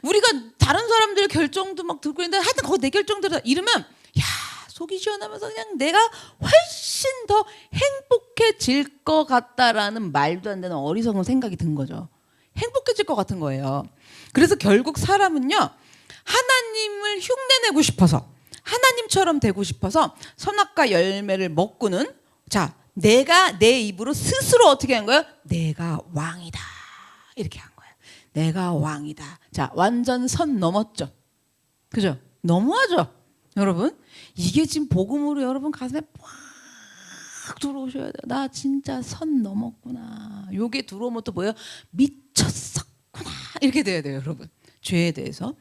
우리가 다른 사람들의 결정도 막 듣고 있는데 하여튼 거기 내 결정대로 이러면 야 속이 시원하면서 그냥 내가 훨씬 더 행복해질 것 같다라는 말도 안 되는 어리석은 생각이 든 거죠. 행복해질 것 같은 거예요. 그래서 결국 사람은요 하나님을 흉내내고 싶어서 하나님처럼 되고 싶어서 선악과 열매를 먹고는 자 내가 내 입으로 스스로 어떻게 한 거예요? 내가 왕이다 이렇게 한 거예요. 내가 왕이다. 자 완전 선 넘었죠. 그죠? 너무하죠 여러분. 이게 지금 복음으로 여러분 가슴에 팍 들어오셔야 돼요. 나 진짜 선 넘었구나. 요게 들어오면 또 뭐예요? 미쳤었구나 이렇게 돼야 돼요 여러분. 죄에 대해서.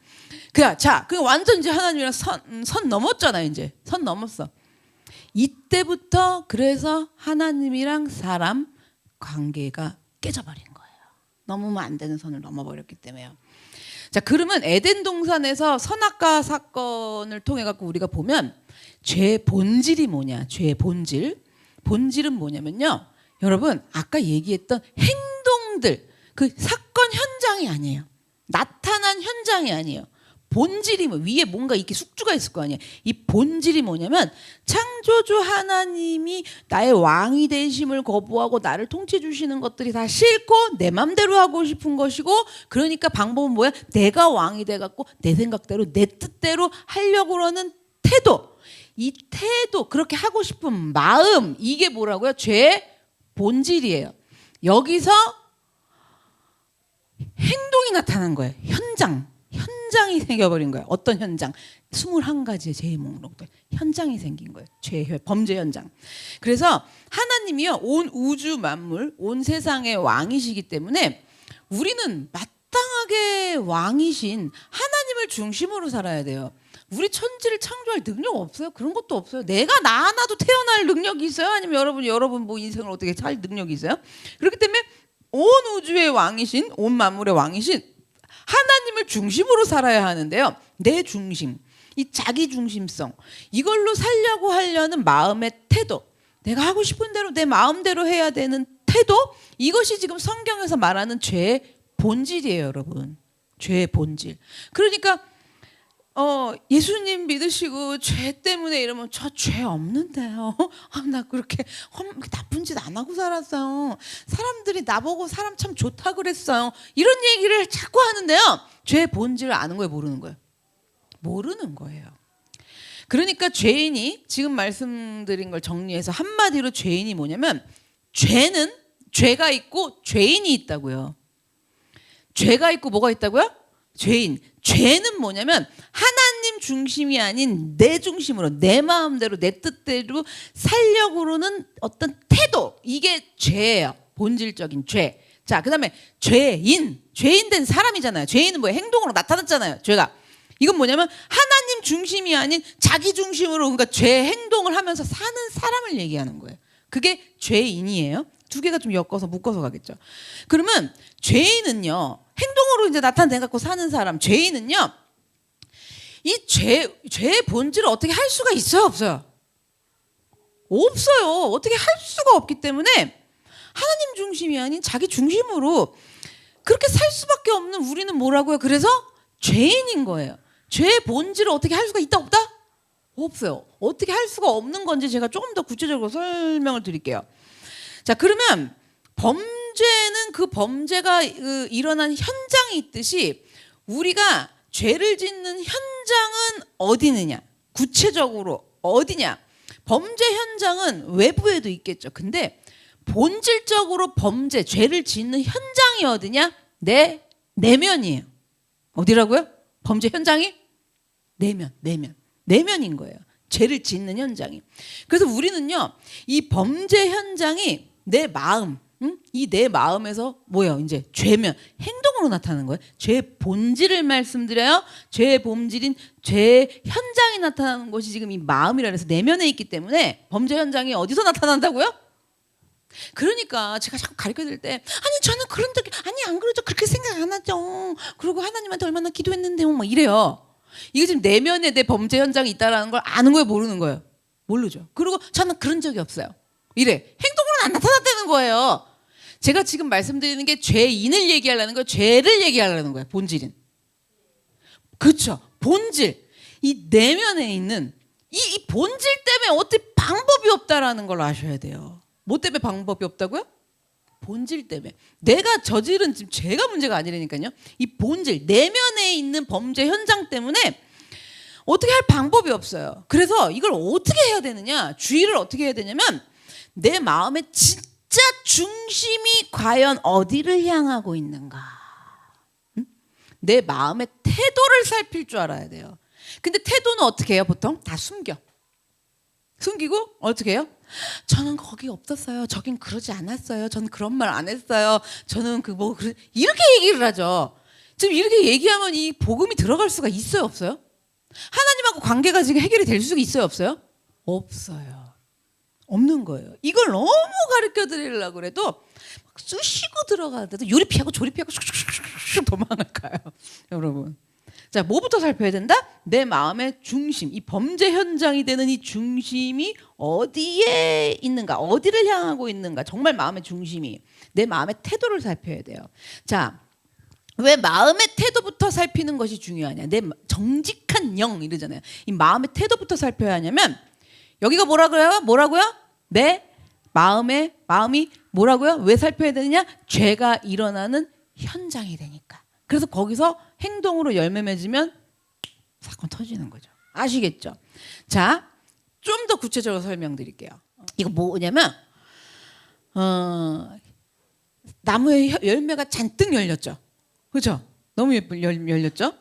자, 그 완전 이제 하나님이랑 선 넘었잖아. 이제 선 넘었어. 이때부터 그래서 하나님이랑 사람 관계가 깨져버린 거예요. 넘으면 안 되는 선을 넘어버렸기 때문에요. 자, 그러면 에덴 동산에서 선악과 사건을 통해 갖고 우리가 보면 죄의 본질이 뭐냐? 죄의 본질은 뭐냐면요. 여러분 아까 얘기했던 행동들 그 사건 현장이 아니에요. 나타난 현장이 아니에요. 본질이 뭐 위에 뭔가 이렇게 숙주가 있을 거 아니에요. 이 본질이 뭐냐면 창조주 하나님이 나의 왕이 되심을 거부하고 나를 통치해 주시는 것들이 다 싫고 내 맘대로 하고 싶은 것이고 그러니까 방법은 뭐야? 내가 왕이 돼갖고 내 생각대로 내 뜻대로 하려고 그러는 태도. 이 태도 그렇게 하고 싶은 마음 이게 뭐라고요? 죄의 본질이에요. 여기서 행동이 나타난 거예요. 현장이 생겨버린 거예요. 어떤 현장? 21가지의 죄의 목록들 현장이 생긴 거예요. 범죄 현장. 그래서 하나님이요 온 우주 만물 온 세상의 왕이시기 때문에 우리는 마땅하게 왕이신 하나님을 중심으로 살아야 돼요. 우리 천지를 창조할 능력 없어요. 그런 것도 없어요. 내가 나 하나도 태어날 능력이 있어요? 아니면 여러분 뭐 인생을 어떻게 살 능력이 있어요? 그렇기 때문에 온 우주의 왕이신, 온 만물의 왕이신 하나님을 중심으로 살아야 하는데요. 내 중심, 이 자기 중심성, 이걸로 살려고 하려는 마음의 태도, 내가 하고 싶은 대로 내 마음대로 해야 되는 태도, 이것이 지금 성경에서 말하는 죄의 본질이에요, 여러분. 죄의 본질. 그러니까 예수님 믿으시고 죄 때문에 이러면 저 죄 없는데요. 나 그렇게 나쁜 짓 안 하고 살았어요. 사람들이 나보고 사람 참 좋다 그랬어요. 이런 얘기를 자꾸 하는데요. 죄의 본질을 아는 거예요, 모르는 거예요? 모르는 거예요. 그러니까 죄인이, 지금 말씀드린 걸 정리해서 한마디로 죄인이 뭐냐면, 죄는 죄가 있고 죄인이 있다고요. 죄가 있고 뭐가 있다고요? 죄인. 죄는 뭐냐면 하나님 중심이 아닌 내 중심으로, 내 마음대로, 내 뜻대로 살려고 그러는 어떤 태도, 이게 죄예요. 본질적인 죄. 자, 그 다음에 죄인. 죄인 된 사람이잖아요. 죄인은 뭐예요? 행동으로 나타났잖아요, 죄가. 이건 뭐냐면 하나님 중심이 아닌 자기 중심으로, 그러니까 죄 행동을 하면서 사는 사람을 얘기하는 거예요. 그게 죄인이에요. 두 개가 좀 엮어서 묶어서 가겠죠. 그러면 죄인은요, 행동으로 이제 나타내갖고 사는 사람, 죄인은요, 이 죄의 본질을 어떻게 할 수가 있어요, 없어요? 없어요. 어떻게 할 수가 없기 때문에 하나님 중심이 아닌 자기 중심으로 그렇게 살 수밖에 없는 우리는 뭐라고요? 그래서 죄인인 거예요. 죄의 본질을 어떻게 할 수가 있다, 없다? 없어요. 어떻게 할 수가 없는 건지 제가 조금 더 구체적으로 설명을 드릴게요. 자, 그러면 범죄는 그 범죄가 일어난 현장이 있듯이 우리가 죄를 짓는 현장은 어디 있느냐? 구체적으로 어디냐? 범죄 현장은 외부에도 있겠죠. 근데 본질적으로 범죄, 죄를 짓는 현장이 어디냐? 내 내면이에요. 어디라고요? 범죄 현장이? 내면인 거예요. 죄를 짓는 현장이. 그래서 우리는요, 이 범죄 현장이 내 마음, 이 내 마음에서 뭐예요? 이제 죄면 행동으로 나타나는 거예요. 죄의 본질을 말씀드려요. 죄의 본질인 죄의 현장이 나타나는 것이 지금 이 마음이라 해서 내면에 있기 때문에 범죄 현장이 어디서 나타난다고요? 그러니까 제가 자꾸 가르쳐 드릴 때, 아니 저는 그런 적, 아니 안 그러죠, 그렇게 생각 안 하죠, 그리고 하나님한테 얼마나 기도했는데요, 막 이래요. 이게 지금 내면에 내 범죄 현장이 있다라는 걸 아는 거예요, 모르는 거예요? 모르죠. 그리고 저는 그런 적이 없어요, 이래. 행동으로는 안 나타났다는 거예요. 제가 지금 말씀드리는 게 죄인을 얘기하려는 거예요, 죄를 얘기하려는 거예요, 본질인. 그렇죠. 본질, 이 내면에 있는 이 본질 때문에 어떻게 방법이 없다라는 걸 아셔야 돼요. 뭐 때문에 방법이 없다고요? 본질 때문에. 내가 저지른 지금 죄가 문제가 아니라니까요. 이 본질, 내면에 있는 범죄 현장 때문에 어떻게 할 방법이 없어요. 그래서 이걸 어떻게 해야 되느냐, 주의를 어떻게 해야 되냐면, 내 마음의 진짜 중심이 과연 어디를 향하고 있는가, 내 마음의 태도를 살필 줄 알아야 돼요. 근데 태도는 어떻게 해요? 보통 다 숨기고 어떻게 해요? 저는 거기 없었어요, 저긴 그러지 않았어요, 저는 그런 말 안 했어요, 저는 이렇게 얘기를 하죠. 지금 이렇게 얘기하면 이 복음이 들어갈 수가 있어요, 없어요? 하나님하고 관계가 지금 해결이 될 수가 있어요, 없어요? 없어요. 없는 거예요. 이걸 너무 가르쳐 드리려고 그래도 막 쑤시고 들어가는데도 요리피하고 조리피하고 슉슉슉슉 도망을 가요, 여러분. 자, 뭐부터 살펴야 된다? 내 마음의 중심, 이 범죄 현장이 되는 이 중심이 어디에 있는가, 어디를 향하고 있는가, 정말 마음의 중심이, 내 마음의 태도를 살펴야 돼요. 자, 왜 마음의 태도부터 살피는 것이 중요하냐? 내 정직한 영 이러잖아요. 이 마음의 태도부터 살펴야 하냐면, 여기가 뭐라고요? 내 마음이 뭐라고요? 왜 살펴야 되느냐? 죄가 일어나는 현장이 되니까. 그래서 거기서 행동으로 열매 맺으면 사건 터지는 거죠. 아시겠죠? 자, 좀 더 구체적으로 설명드릴게요. 이거 뭐냐면, 나무에 열매가 잔뜩 열렸죠. 그렇죠? 너무 열렸죠?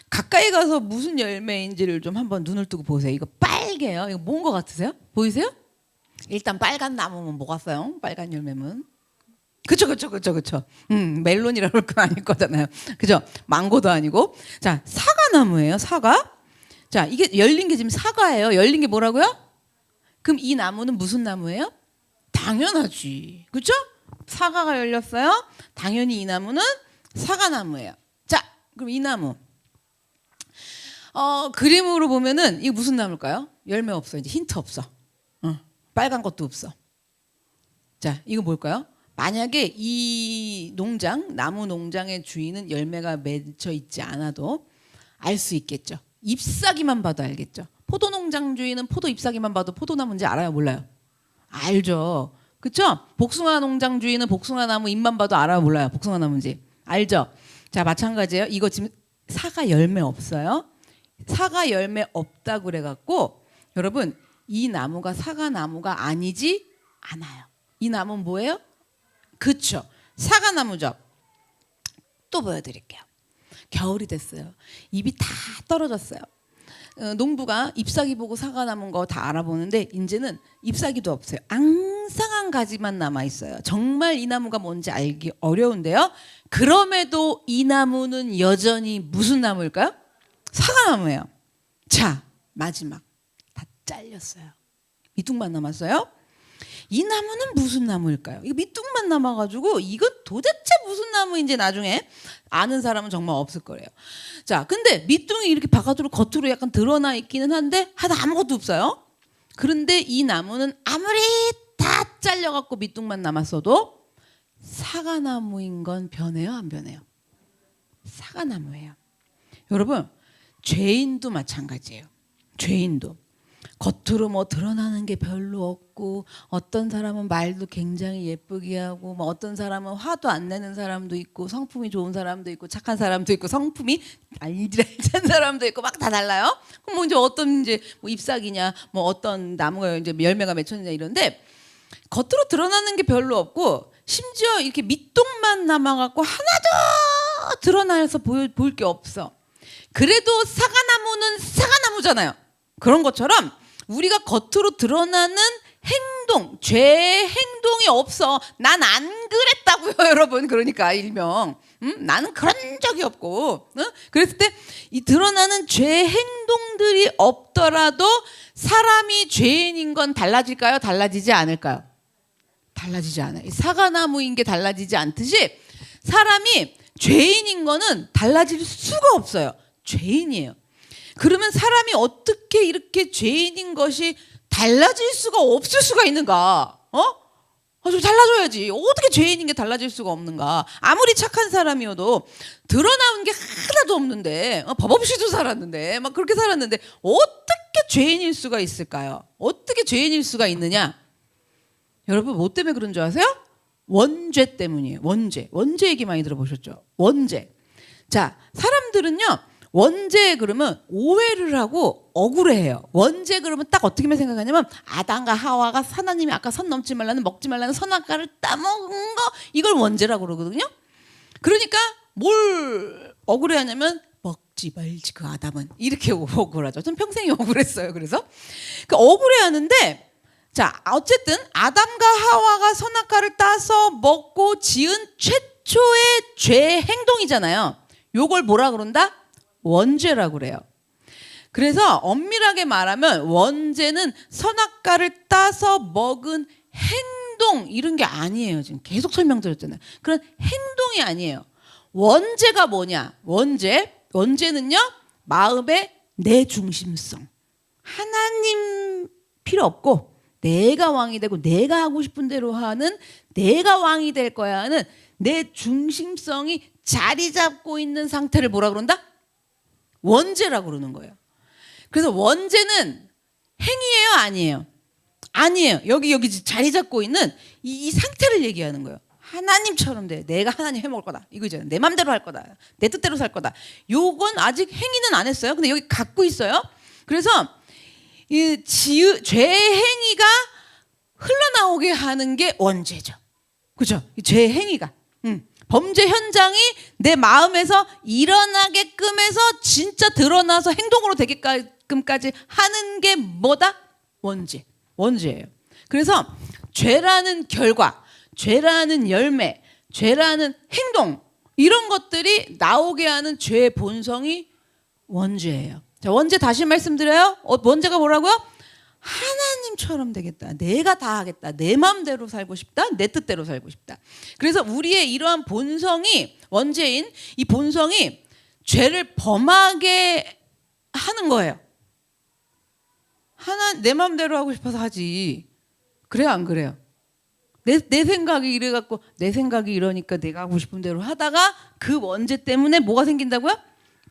가까이 가서 무슨 열매인지를 좀 한번 눈을 뜨고 보세요. 이거 빨개요. 이거 뭔 거 같으세요? 보이세요? 일단 빨간 나무면 뭐 같아요? 빨간 열매면. 그쵸. 멜론이라 그럴 건 아닐 거잖아요. 그죠? 망고도 아니고. 자, 사과나무예요, 사과. 자, 이게 열린 게 지금 사과예요. 열린 게 뭐라고요? 그럼 이 나무는 무슨 나무예요? 당연하지. 그죠? 사과가 열렸어요. 당연히 이 나무는 사과나무예요. 자, 그럼 이 나무 그림으로 보면은 이게 무슨 나무일까요? 열매 없어. 이제 힌트 없어. 빨간 것도 없어. 자, 이거 뭘까요? 만약에 이 농장, 나무 농장의 주인은 열매가 맺혀 있지 않아도 알 수 있겠죠. 잎사귀만 봐도 알겠죠. 포도 농장 주인은 포도 잎사귀만 봐도 포도나무인지 알아요, 몰라요? 알죠. 그렇죠? 복숭아 농장 주인은 복숭아 나무 잎만 봐도 알아요, 몰라요? 복숭아 나무인지 알죠? 자, 마찬가지예요. 이거 지금 사과 열매 없어요. 사과 열매 없다고 그래갖고 여러분 이 나무가 사과 나무가 아니지 않아요. 이 나무는 뭐예요? 그쵸, 사과나무죠. 또 보여드릴게요. 겨울이 됐어요. 잎이 다 떨어졌어요. 농부가 잎사귀 보고 사과 남은 거 다 알아보는데 이제는 잎사귀도 없어요. 앙상한 가지만 남아 있어요. 정말 이 나무가 뭔지 알기 어려운데요. 그럼에도 이 나무는 여전히 무슨 나무일까요? 사과나무예요. 자, 마지막 다 잘렸어요. 밑둥만 남았어요. 이 나무는 무슨 나무일까요? 이거 밑둥만 남아가지고 이건 도대체 무슨 나무인지 나중에 아는 사람은 정말 없을 거예요. 자, 근데 밑둥이 이렇게 바깥으로 겉으로 약간 드러나 있기는 한데 하다 아무것도 없어요. 그런데 이 나무는 아무리 다 잘려갖고 밑둥만 남았어도 사과나무인 건 변해요, 안 변해요? 사과나무예요. 여러분, 죄인도 마찬가지예요. 죄인도. 겉으로 뭐 드러나는 게 별로 없고 어떤 사람은 말도 굉장히 예쁘게 하고 뭐 어떤 사람은 화도 안 내는 사람도 있고 성품이 좋은 사람도 있고 착한 사람도 있고 성품이 알질알질한 사람도 있고 막 다 달라요. 그럼 뭐 이제 어떤 이제 뭐 잎사귀냐 뭐 어떤 나무가 이제 열매가 맺혔느냐 이런데 겉으로 드러나는 게 별로 없고 심지어 이렇게 밑동만 남아갖고 하나도 드러나서 보일 게 없어. 그래도 사과나무는 사과나무잖아요. 그런 것처럼 우리가 겉으로 드러나는 행동, 죄의 행동이 없어. 난 안 그랬다고요, 여러분. 그러니까 일명 나는 그런 적이 없고. 그랬을 때 이 드러나는 죄의 행동들이 없더라도 사람이 죄인인 건 달라질까요? 달라지지 않을까요? 달라지지 않아요. 이 사과나무인 게 달라지지 않듯이 사람이 죄인인 거는 달라질 수가 없어요. 죄인이에요. 그러면 사람이 어떻게 이렇게 죄인인 것이 달라질 수가 없을 수가 있는가? 좀 달라져야지. 어떻게 죄인인 게 달라질 수가 없는가? 아무리 착한 사람이어도 드러나온 게 하나도 없는데 법 없이도 살았는데 막 그렇게 살았는데 어떻게 죄인일 수가 있을까요? 어떻게 죄인일 수가 있느냐? 여러분 뭐 때문에 그런 줄 아세요? 원죄 때문이에요. 원죄 얘기 많이 들어보셨죠? 원죄. 자, 사람들은요 원죄 그러면 오해를 하고 억울해해요. 원죄 그러면 딱 어떻게 생각하냐면 아담과 하와가 하나님이 아까 선 넘지 말라는 먹지 말라는 선악과를 따먹은 거 이걸 원죄라고 그러거든요. 그러니까 뭘 억울해하냐면 먹지 말지 그 아담은 이렇게 억울하죠. 전 평생이 억울했어요. 그래서 그 억울해하는데 자 어쨌든 아담과 하와가 선악과를 따서 먹고 지은 최초의 죄 행동이잖아요. 요걸 뭐라 그런다? 원죄라고 그래요. 그래서 엄밀하게 말하면 원죄는 선악과를 따서 먹은 행동 이런 게 아니에요. 지금 계속 설명드렸잖아요. 그런 행동이 아니에요. 원죄가 뭐냐? 원죄는요 마음의 내 중심성. 하나님 필요 없고 내가 왕이 되고 내가 하고 싶은 대로 하는 내가 왕이 될 거야 하는 내 중심성이 자리 잡고 있는 상태를 뭐라 그런다? 원죄라고 그러는 거예요. 그래서 원죄는 행위예요, 아니에요? 아니에요. 여기 자리 잡고 있는 이 상태를 얘기하는 거예요. 하나님처럼 돼. 내가 하나님 해먹을 거다. 이거잖아요. 내 맘대로 할 거다. 내 뜻대로 살 거다. 요건 아직 행위는 안 했어요. 근데 여기 갖고 있어요. 그래서 이 죄의 행위가 흘러나오게 하는 게 원죄죠. 그렇죠? 죄의 행위가. 범죄 현장이 내 마음에서 일어나게끔 해서 진짜 드러나서 행동으로 되게끔까지 하는 게 뭐다? 원죄예요. 그래서 죄라는 결과, 죄라는 열매, 죄라는 행동 이런 것들이 나오게 하는 죄의 본성이 원죄예요. 자, 원죄 다시 말씀드려요. 원죄가 뭐라고요? 하나님처럼 되겠다. 내가 다 하겠다. 내 마음대로 살고 싶다. 내 뜻대로 살고 싶다. 그래서 우리의 이러한 본성이, 원죄인 이 본성이 죄를 범하게 하는 거예요. 내 마음대로 하고 싶어서 하지. 그래요, 안 그래요? 내 생각이 이래갖고, 내 생각이 이러니까 내가 하고 싶은 대로 하다가 그 원죄 때문에 뭐가 생긴다고요?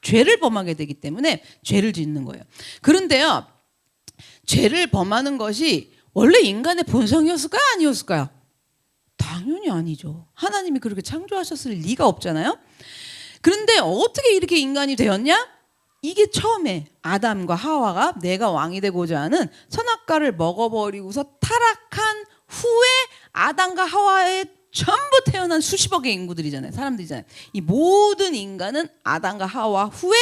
죄를 범하게 되기 때문에 죄를 짓는 거예요. 그런데요, 죄를 범하는 것이 원래 인간의 본성이었을까요? 아니었을까요? 당연히 아니죠. 하나님이 그렇게 창조하셨을 리가 없잖아요. 그런데 어떻게 이렇게 인간이 되었냐? 이게 처음에 아담과 하와가 내가 왕이 되고자 하는 선악과를 먹어버리고서 타락한 후에 아담과 하와의 전부 태어난 수십억의 인구들이잖아요. 사람들이잖아요. 이 모든 인간은 아담과 하와 후에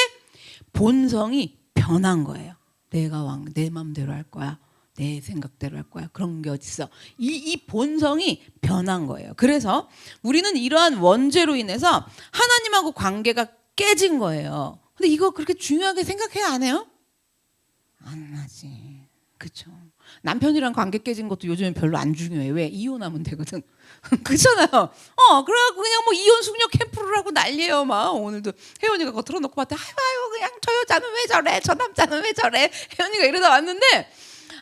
본성이 변한 거예요. 내가 왕, 내 마음대로 할 거야. 내 생각대로 할 거야. 그런 게 어딨어. 이 본성이 변한 거예요. 그래서 우리는 이러한 원죄로 인해서 하나님하고 관계가 깨진 거예요. 근데 이거 그렇게 중요하게 생각해야 안 해요? 안 하지. 그렇죠. 남편이랑 관계 깨진 것도 요즘엔 별로 안 중요해. 왜? 이혼하면 되거든. 그렇잖아요. 그래갖고 그냥 뭐 이혼 숙녀 캠프를 하고 난리예요. 막 오늘도 혜연이가 그거 틀어놓고 봤더니 아유 그냥 저 여자는 왜 저래, 저 남자는 왜 저래. 혜연이가 이러다 왔는데,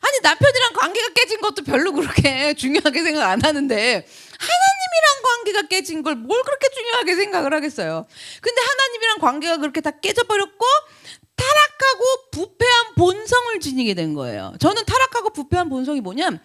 아니 남편이랑 관계가 깨진 것도 별로 그렇게 중요하게 생각 안 하는데 하나님이랑 관계가 깨진 걸 뭘 그렇게 중요하게 생각을 하겠어요. 근데 하나님이랑 관계가 그렇게 다 깨져버렸고 타락하고 부패한 본성을 지니게 된 거예요. 저는 타락하고 부패한 본성이 뭐냐면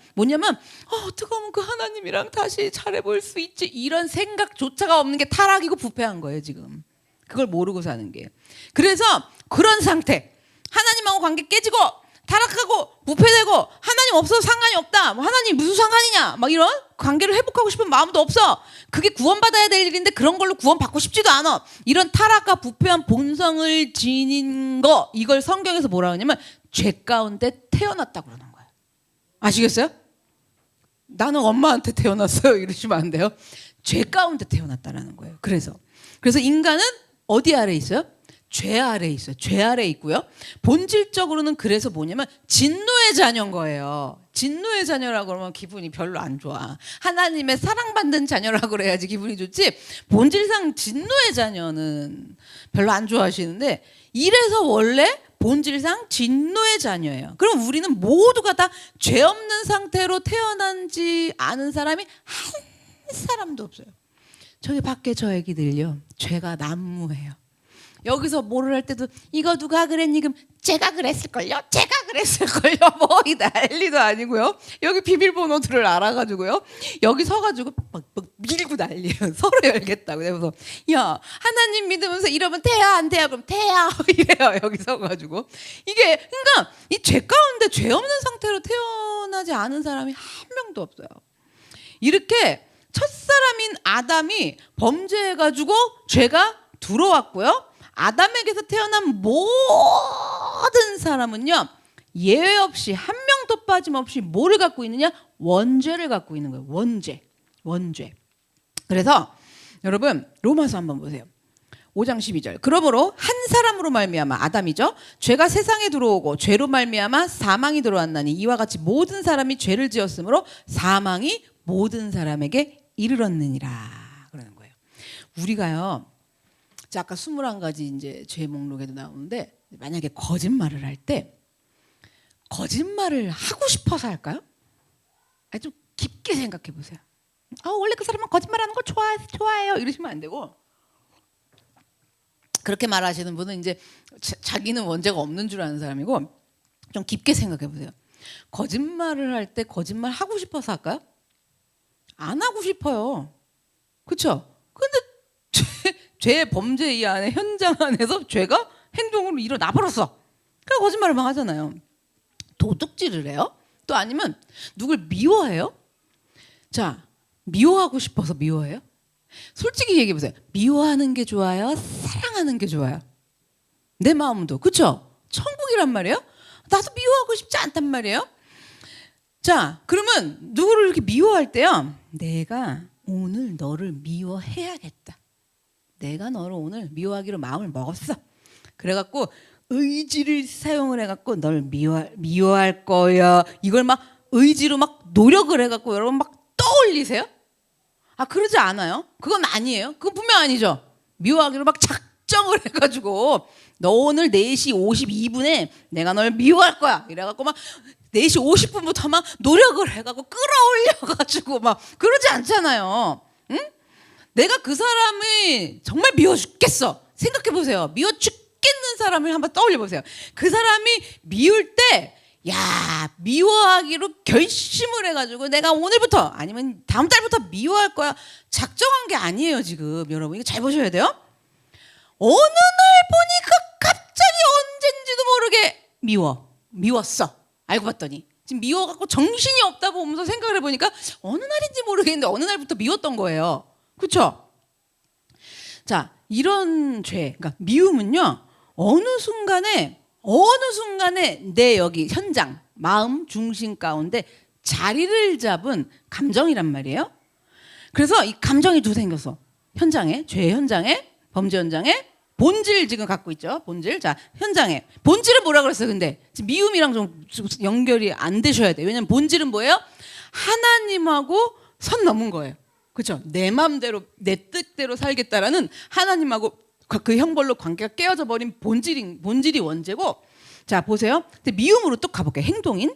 어떻게 하면 그 하나님이랑 다시 잘해볼 수 있지, 이런 생각조차가 없는 게 타락이고 부패한 거예요. 지금 그걸 모르고 사는 게. 그래서 그런 상태, 하나님하고 관계 깨지고 타락하고 부패되고 하나님 없어서 상관이 없다, 뭐 하나님 무슨 상관이냐, 막 이런 관계를 회복하고 싶은 마음도 없어. 그게 구원받아야 될 일인데 그런 걸로 구원받고 싶지도 않아. 이런 타락과 부패한 본성을 지닌 거, 이걸 성경에서 뭐라 하냐면 죄 가운데 태어났다고 그러는 거예요. 아시겠어요? 나는 엄마한테 태어났어요 이러시면 안 돼요. 죄 가운데 태어났다라는 거예요. 그래서 인간은 어디 아래 있어요? 죄 아래 있어요. 죄 아래 있고요. 본질적으로는 그래서 뭐냐면 진노의 자녀인 거예요. 진노의 자녀라고 그러면 기분이 별로 안 좋아. 하나님의 사랑받는 자녀라고 그래야지 기분이 좋지. 본질상 진노의 자녀는 별로 안 좋아하시는데, 이래서 원래 본질상 진노의 자녀예요. 그럼 우리는 모두가 다 죄 없는 상태로 태어난지 아는 사람이 한 사람도 없어요. 저기 밖에 저 애기들요, 죄가 난무해요. 여기서 뭐를 할 때도 이거 누가 그랬니? 그럼 제가 그랬을걸요? 제가 그랬을걸요? 뭐 이 난리도 아니고요. 여기 비밀번호들을 알아가지고요, 여기 서가지고 막 밀고 난리예요. 서로 열겠다고. 그래서 야, 하나님 믿으면서 이러면 돼야 안 돼야? 그럼 돼야 이래요. 여기 서가지고. 이게 그러니까 이 죄 가운데 죄 없는 상태로 태어나지 않은 사람이 한 명도 없어요. 이렇게 첫사람인 아담이 범죄해가지고 죄가 들어왔고요. 아담에게서 태어난 모든 사람은요, 예외 없이 한 명도 빠짐없이 뭐를 갖고 있느냐? 원죄를 갖고 있는 거예요. 원죄. 그래서 여러분 로마서 한번 보세요. 5장 12절. 그러므로 한 사람으로 말미암아, 아담이죠, 죄가 세상에 들어오고 죄로 말미암아 사망이 들어왔나니 이와 같이 모든 사람이 죄를 지었으므로 사망이 모든 사람에게 이르렀느니라 그러는 거예요. 우리가요, 자, 아까 21가지 이제 죄 목록에도 나오는데, 만약에 거짓말을 할 때 거짓말을 하고 싶어서 할까요? 아니, 좀 깊게 생각해 보세요. 원래 그 사람은 거짓말하는 걸 좋아해요 이러시면 안 되고, 그렇게 말하시는 분은 이제 자기는 원죄가 없는 줄 아는 사람이고, 좀 깊게 생각해 보세요. 거짓말을 할 때 거짓말 하고 싶어서 할까요? 안 하고 싶어요. 그렇죠? 근데 죄 범죄 이 안에, 현장 안에서 죄가 행동으로 일어나 버렸어. 그러니까 거짓말을 막 하잖아요. 도둑질을 해요? 또 아니면 누굴 미워해요? 자, 미워하고 싶어서 미워해요? 솔직히 얘기해 보세요. 미워하는 게 좋아요? 사랑하는 게 좋아요? 내 마음도. 그렇죠? 천국이란 말이에요? 나도 미워하고 싶지 않단 말이에요. 자, 그러면 누구를 이렇게 미워할 때요, 내가 오늘 너를 미워해야겠다. 내가 너를 오늘 미워하기로 마음을 먹었어. 그래갖고 의지를 사용을 해갖고 널 미워할 거야. 이걸 막 의지로 막 노력을 해갖고 여러분 막 떠올리세요? 아, 그러지 않아요? 그건 아니에요. 그건 분명 아니죠. 미워하기로 막 작정을 해가지고 너 오늘 4시 52분에 내가 널 미워할 거야 이래갖고 막 4시 50분부터 막 노력을 해갖고 끌어올려가지고 막 그러지 않잖아요. 응? 내가 그 사람이 정말 미워 죽겠어. 생각해보세요. 미워 죽겠는 사람을 한번 떠올려보세요. 그 사람이 미울 때 야, 미워하기로 결심을 해가지고 내가 오늘부터 아니면 다음 달부터 미워할 거야 작정한 게 아니에요. 지금 여러분 이거 잘 보셔야 돼요. 어느 날 보니까 갑자기 언젠지도 모르게 미웠어. 알고 봤더니 지금 미워갖고 정신이 없다 보면서 생각을 해보니까 어느 날인지 모르겠는데 어느 날부터 미웠던 거예요. 그렇죠? 자, 이런 죄, 그러니까 미움은요, 어느 순간에 내 여기 현장, 마음 중심 가운데 자리를 잡은 감정이란 말이에요. 그래서 이 감정이 두 생겼어. 현장에, 죄 현장에, 범죄 현장에, 본질 지금 갖고 있죠. 본질. 자, 현장에. 본질은 뭐라 그랬어요, 근데? 지금 미움이랑 좀 연결이 안 되셔야 돼요. 왜냐면 본질은 뭐예요? 하나님하고 선 넘은 거예요. 그렇죠? 내 마음대로, 내 뜻대로 살겠다라는 하나님하고 그 형벌로 관계가 깨어져 버린 본질이 원죄고. 자, 보세요. 근데 미움으로 또 가볼게요. 행동인.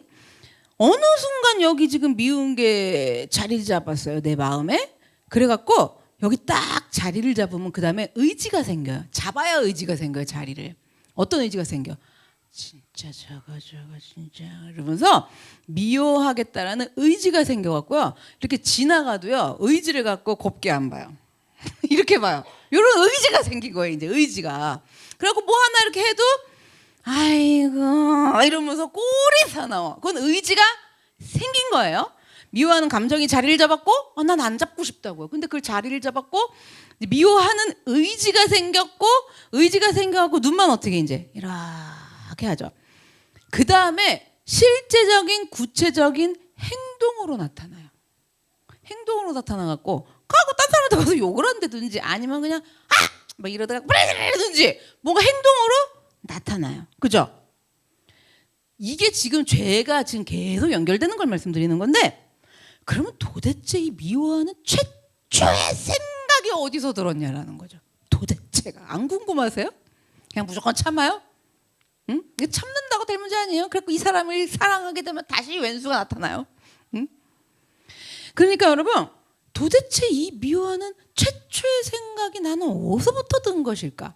어느 순간 여기 지금 미운 게 자리를 잡았어요. 내 마음에. 그래갖고 여기 딱 자리를 잡으면 그 다음에 의지가 생겨요. 잡아야 의지가 생겨요. 자리를. 어떤 의지가 생겨? 진짜 저거 진짜 이러면서 미워하겠다라는 의지가 생겨갖고요. 이렇게 지나가도요. 의지를 갖고 곱게 안 봐요. 이렇게 봐요. 이런 의지가 생긴 거예요. 이제 의지가. 그래갖고 뭐 하나 이렇게 해도 아이고 이러면서 꼴이 사나워. 그건 의지가 생긴 거예요. 미워하는 감정이 자리를 잡았고 난 안 잡고 싶다고요. 근데 그 자리를 잡았고 미워하는 의지가 생겼고 의지가 생겨갖고 눈만 어떻게 이제 이렇게 하죠. 그 다음에 실제적인 구체적인 행동으로 나타나요. 행동으로 나타나갖고 가고 딴 사람한테 가서 욕을 한다든지 아니면 그냥 막 이러다가 이러든지 뭔가 행동으로 나타나요. 그죠? 이게 지금 죄가 지금 계속 연결되는 걸 말씀드리는 건데 그러면 도대체 이 미워하는 최초의 생각이 어디서 들었냐라는 거죠. 도대체가 안 궁금하세요? 그냥 무조건 참아요? 응? 이게 참는다고 될 문제 아니에요. 그래서 이 사람을 사랑하게 되면 다시 왼수가 나타나요. 응? 그러니까 여러분 도대체 이 미워하는 최초의 생각이 나는 어디서부터 든 것일까?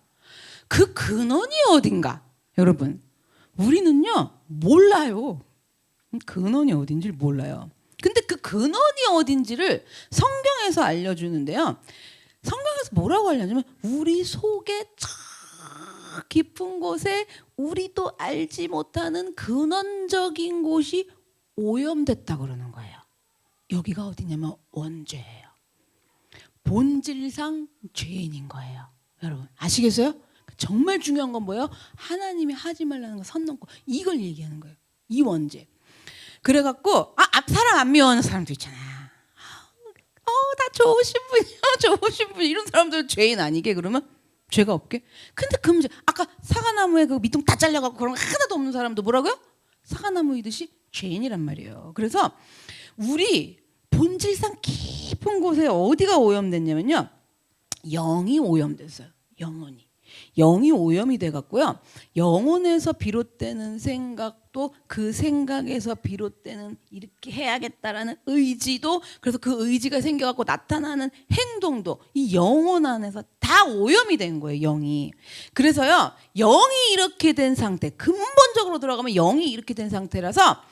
그 근원이 어딘가? 여러분 우리는요 몰라요. 근원이 어딘지를 몰라요. 근데 그 근원이 어딘지를 성경에서 알려주는데요. 성경에서 뭐라고 알려주면 우리 속에 저 깊은 곳에 우리도 알지 못하는 근원적인 곳이 오염됐다 그러는 거예요. 여기가 어디냐면 원죄예요. 본질상 죄인인 거예요. 여러분 아시겠어요? 정말 중요한 건 뭐예요? 하나님이 하지 말라는 거 선 넘고 이걸 얘기하는 거예요. 이 원죄. 그래갖고 사람 안 미워하는 사람도 있잖아. 다 좋으신 분이요. 이런 사람들은 죄인 아니게 그러면 죄가 없게. 근데 그 문제 아까 사과나무에 그 밑둥 다 잘려갖고 그런 거 하나도 없는 사람도 뭐라고요? 사과나무이듯이 죄인이란 말이에요. 그래서 우리 본질상 깊은 곳에 어디가 오염됐냐면요. 영이 오염됐어요. 영이 오염이 돼갖고요. 영혼에서 비롯되는 생각도 그 생각에서 비롯되는 이렇게 해야겠다라는 의지도 그래서 그 의지가 생겨갖고 나타나는 행동도 이 영혼 안에서 다 오염이 된 거예요. 영이. 그래서요. 영이 이렇게 된 상태 근본적으로 들어가면 영이 이렇게 된 상태라서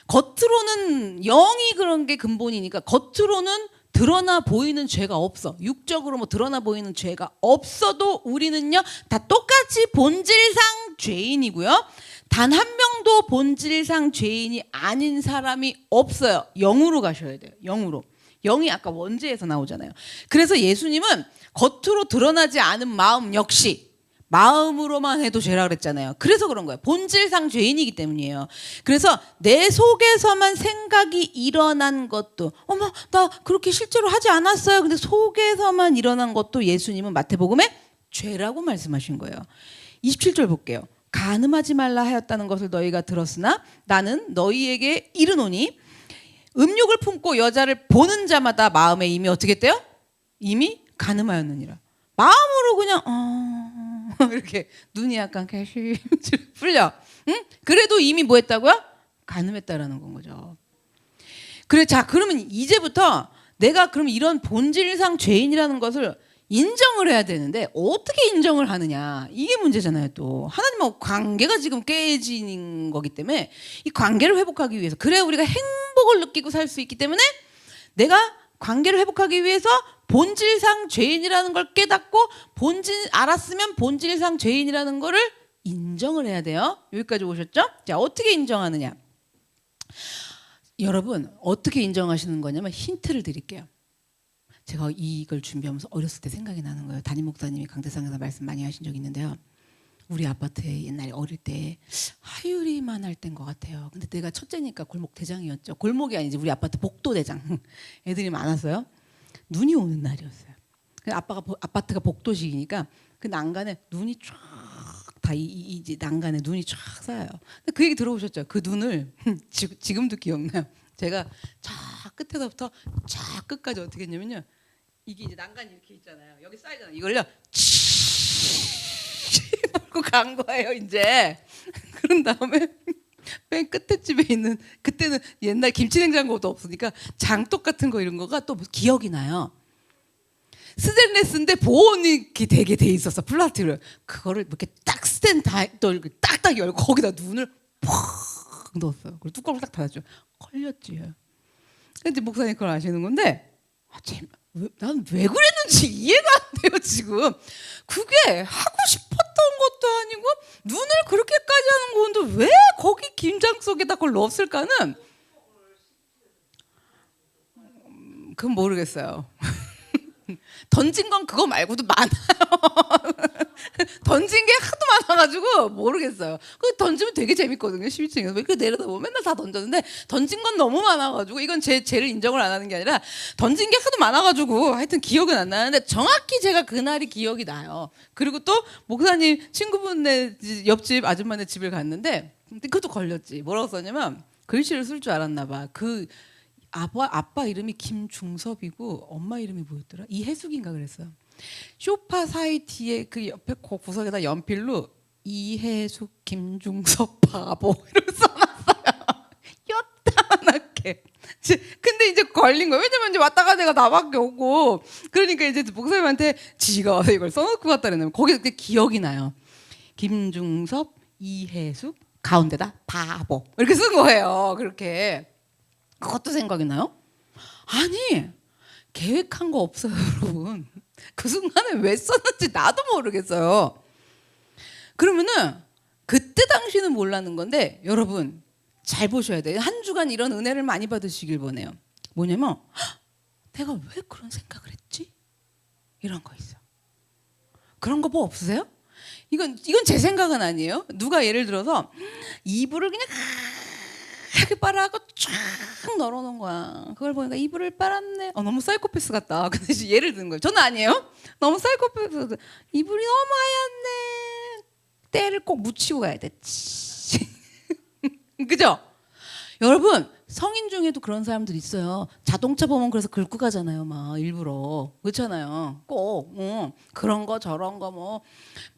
겉으로는 영이 그런 게 근본이니까 겉으로는 드러나 보이는 죄가 없어. 육적으로 뭐 드러나 보이는 죄가 없어도 우리는요 다 똑같이 본질상 죄인이고요. 단 한 명도 본질상 죄인이 아닌 사람이 없어요. 영으로 가셔야 돼요. 영으로. 영이 아까 원죄에서 나오잖아요. 그래서 예수님은 겉으로 드러나지 않은 마음 역시 마음으로만 해도 죄라 그랬잖아요. 그래서 그런 거예요. 본질상 죄인이기 때문이에요. 그래서 내 속에서만 생각이 일어난 것도 어머 나 그렇게 실제로 하지 않았어요. 근데 속에서만 일어난 것도 예수님은 마태복음에 죄라고 말씀하신 거예요. 27절 볼게요. 간음하지 말라 하였다는 것을 너희가 들었으나 나는 너희에게 이르노니 음욕을 품고 여자를 보는 자마다 마음에 이미 어떻게 했대요? 이미 간음하였느니라. 마음으로 그냥 이렇게 눈이 약간 개실 풀려. 응? 그래도 이미 뭐 했다고요? 간음했다라는 건 거죠. 그래, 자, 그러면 이제부터 내가 그럼 이런 본질상 죄인이라는 것을 인정을 해야 되는데 어떻게 인정을 하느냐, 이게 문제잖아요. 또 하나님하고 관계가 지금 깨지는 거기 때문에 이 관계를 회복하기 위해서, 그래 우리가 행복을 느끼고 살 수 있기 때문에 내가 관계를 회복하기 위해서 본질상 죄인이라는 걸 깨닫고 알았으면 본질상 죄인이라는 거를 인정을 해야 돼요. 여기까지 오셨죠? 자, 어떻게 인정하느냐? 여러분, 어떻게 인정하시는 거냐면 힌트를 드릴게요. 제가 이걸 준비하면서 어렸을 때 생각이 나는 거예요. 담임 목사님이 강대상에서 말씀 많이 하신 적이 있는데요. 우리 아파트에 옛날에 어릴 때 하율이만 할 때인 것 같아요. 근데 내가 첫째니까 골목 대장이었죠. 골목이 아니지, 우리 아파트 복도 대장. 애들이 많았어요. 눈이 오는 날이었어요. 아파트가 복도식이니까 그 난간에 눈이 쫙 다 이제 난간에 눈이 쫙 쌓여요. 근데 그 얘기 들어보셨죠? 그 눈을 지금도 기억나요. 제가 저 끝에서부터 저 끝까지 어떻게 했냐면요. 이게 이제 난간이 이렇게 있잖아요. 여기 쌓이잖아요. 이걸요. 몰고 간 거예요, 이제. 그런 다음에 맨 끝에 집에 있는, 그때는 옛날 김치냉장고도 없으니까 장독 같은 거 이런 거가 또 기억이 나요. 스테인레스인데 보온이 되게 돼 있었어, 플라스틱을. 그거를 이렇게 딱 또 이렇게 딱딱 열고 거기다 눈을 퍽 넣었어요. 그리고 뚜껑을 딱 닫았죠. 걸렸지. 근데 목사님 그걸 아시는 건데, 난 왜 그랬는지 이해가 안 돼요 지금. 그게 하고 싶었던 것도 아니고 눈을 그렇게까지 하는 건데 왜 거기 김장 속에다 그걸 넣었을까는 그건 모르겠어요. 던진 건 그거 말고도 많아요. 던진 게 하도 많아가지고 모르겠어요. 그 던지면 되게 재밌거든요. 12층에서 그 내려다보면 맨날 다 던졌는데 던진 건 너무 많아가지고, 이건 죄를 인정을 안 하는 게 아니라 던진 게 하도 많아가지고 하여튼 기억은 안 나는데 정확히 제가 그날이 기억이 나요. 그리고 또 목사님 친구분네 옆집 아줌마네 집을 갔는데 그것도 걸렸지. 뭐라고 썼냐면 글씨를 쓸 줄 알았나 봐. 그 아빠 이름이 김중섭이고 엄마 이름이 뭐였더라? 이혜숙인가 그랬어요. 쇼파 사이 뒤에 그 옆에 구석에다 연필로 이혜숙 김중섭 바보 이렇게 써놨어요. 요따만하게. 근데 이제 걸린 거예요. 왜냐면 이제 왔다 간 애가 나밖에 없고, 그러니까 이제 목사님한테 지가 와서 이걸 써놓고 갔다 그랬는데 거기 기억이 나요. 김중섭 이혜숙 가운데다 바보 이렇게 쓴 거예요. 그렇게. 그것도 생각이 나요? 아니, 계획한 거 없어요, 여러분. 그 순간에 왜 썼는지 나도 모르겠어요. 그러면은 그때 당시는 몰랐는 건데 여러분 잘 보셔야 돼요. 한 주간 이런 은혜를 많이 받으시길 원해요. 뭐냐면 내가 왜 그런 생각을 했지? 이런 거 있어. 그런 거 뭐 없으세요? 이건 제 생각은 아니에요. 누가 예를 들어서 이불을 그냥 이렇게 빨아갖고 쫙 널어놓은 거야. 그걸 보니까 이불을 빨았네. 너무 사이코패스 같다. 근데 이제 예를 드는 거예요. 저는 아니에요. 너무 사이코패스. 이불이 너무 하얗네. 때를 꼭 묻히고 가야 돼. 그죠? 여러분 성인 중에도 그런 사람들 있어요. 자동차 보면 그래서 긁고 가잖아요. 막 일부러. 그렇잖아요. 꼭 그런 거 저런 거 뭐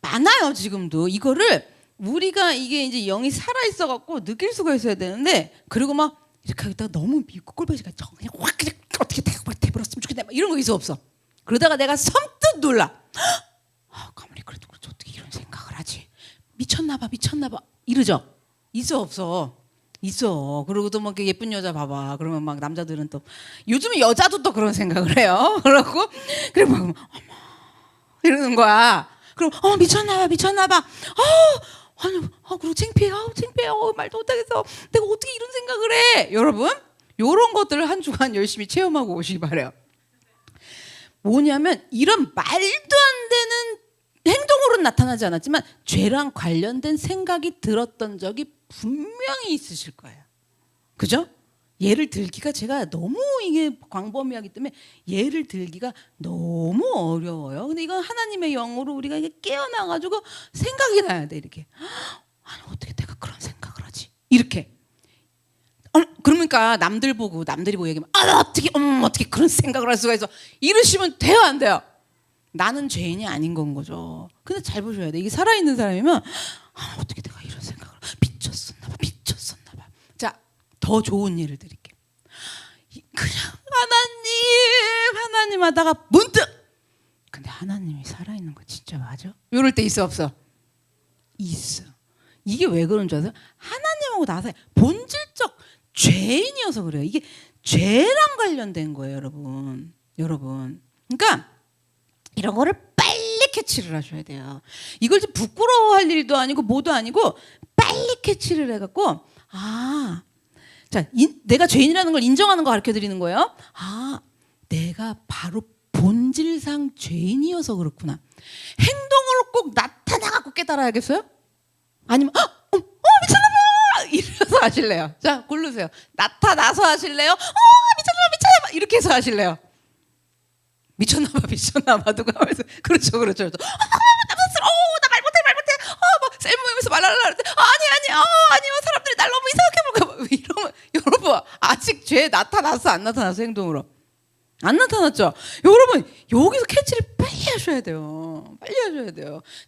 많아요. 지금도 이거를 우리가 이게 이제 영이 살아 있어 갖고 느낄 수가 있어야 되는데, 그리고 막 이렇게 하다가 너무 믿고 꼴보기가 그냥 확 그냥 어떻게 돼버렸으면 좋겠다 막 이런 거 있어 없어? 그러다가 내가 섬뜩 놀라. 가만히 그래도 그렇지 어떻게 이런 생각을 하지? 미쳤나 봐 이러죠? 있어 없어? 있어. 그리고 또 막 예쁜 여자 봐봐. 그러면 막 남자들은 또 요즘에 여자도 또 그런 생각을 해요. 그러고 그래 막 어머 이러는 거야. 그럼 미쳤나 봐. 아니, 그리고 창피해, 말도 못하겠어. 내가 어떻게 이런 생각을 해? 여러분, 요런 것들을 한 주간 열심히 체험하고 오시기 바래요. 뭐냐면 이런 말도 안 되는 행동으로는 나타나지 않았지만 죄랑 관련된 생각이 들었던 적이 분명히 있으실 거예요. 그죠? 예를 들기가 제가 너무 이게 광범위하기 때문에 예를 들기가 너무 어려워요. 근데 이건 하나님의 영으로 우리가 이게 깨어나가지고 생각이 나야 돼. 이렇게 아니 어떻게 내가 그런 생각을 하지? 이렇게. 그러니까 남들이 보고 얘기하면 어떻게 어떻게 그런 생각을 할 수가 있어? 이러시면 돼요, 안 돼요? 나는 죄인이 아닌 건 거죠. 근데 잘 보셔야 돼. 이게 살아있는 사람이면 어떻게 내가 이런 생각을 미쳤었나 봐. 자, 더 좋은 예를 드릴게요. 그냥 하나님 하다가 문득 근데 하나님이 살아있는 거 진짜 맞아? 이럴 때 있어 없어? 있어. 이게 왜 그런 줄 아세요? 하나님하고 나 사이 본질적 죄인이어서 그래요. 이게 죄랑 관련된 거예요, 여러분. 그러니까 이런 거를 빨리 캐치를 하셔야 돼요. 이걸 좀 부끄러워할 일도 아니고 뭐도 아니고 빨리 캐치를 해갖고 자, 내가 죄인이라는 걸 인정하는 거 가르쳐 드리는 거예요. 내가 바로 본질상 죄인이어서 그렇구나. 행동으로 꼭 나타나갖고 깨달아야겠어요? 아니면 미쳤나봐 이래서 하실래요? 자, 고르세요. 나타나서 하실래요? 미쳤나봐 이렇게 해서 하실래요? 미쳤나봐 누가 하면서 그렇죠. 남사스러워 나 말 못해 막 셀모임에서 말하려고 하는데 아니요 사람들이 날 너무 이상하게 볼까 봐 이러면 여러분 아직 죄 나타났어 안 나타났어 행동으로 안 나타났죠. 여러분 여기서 캐치를 빨리 하셔야 돼요.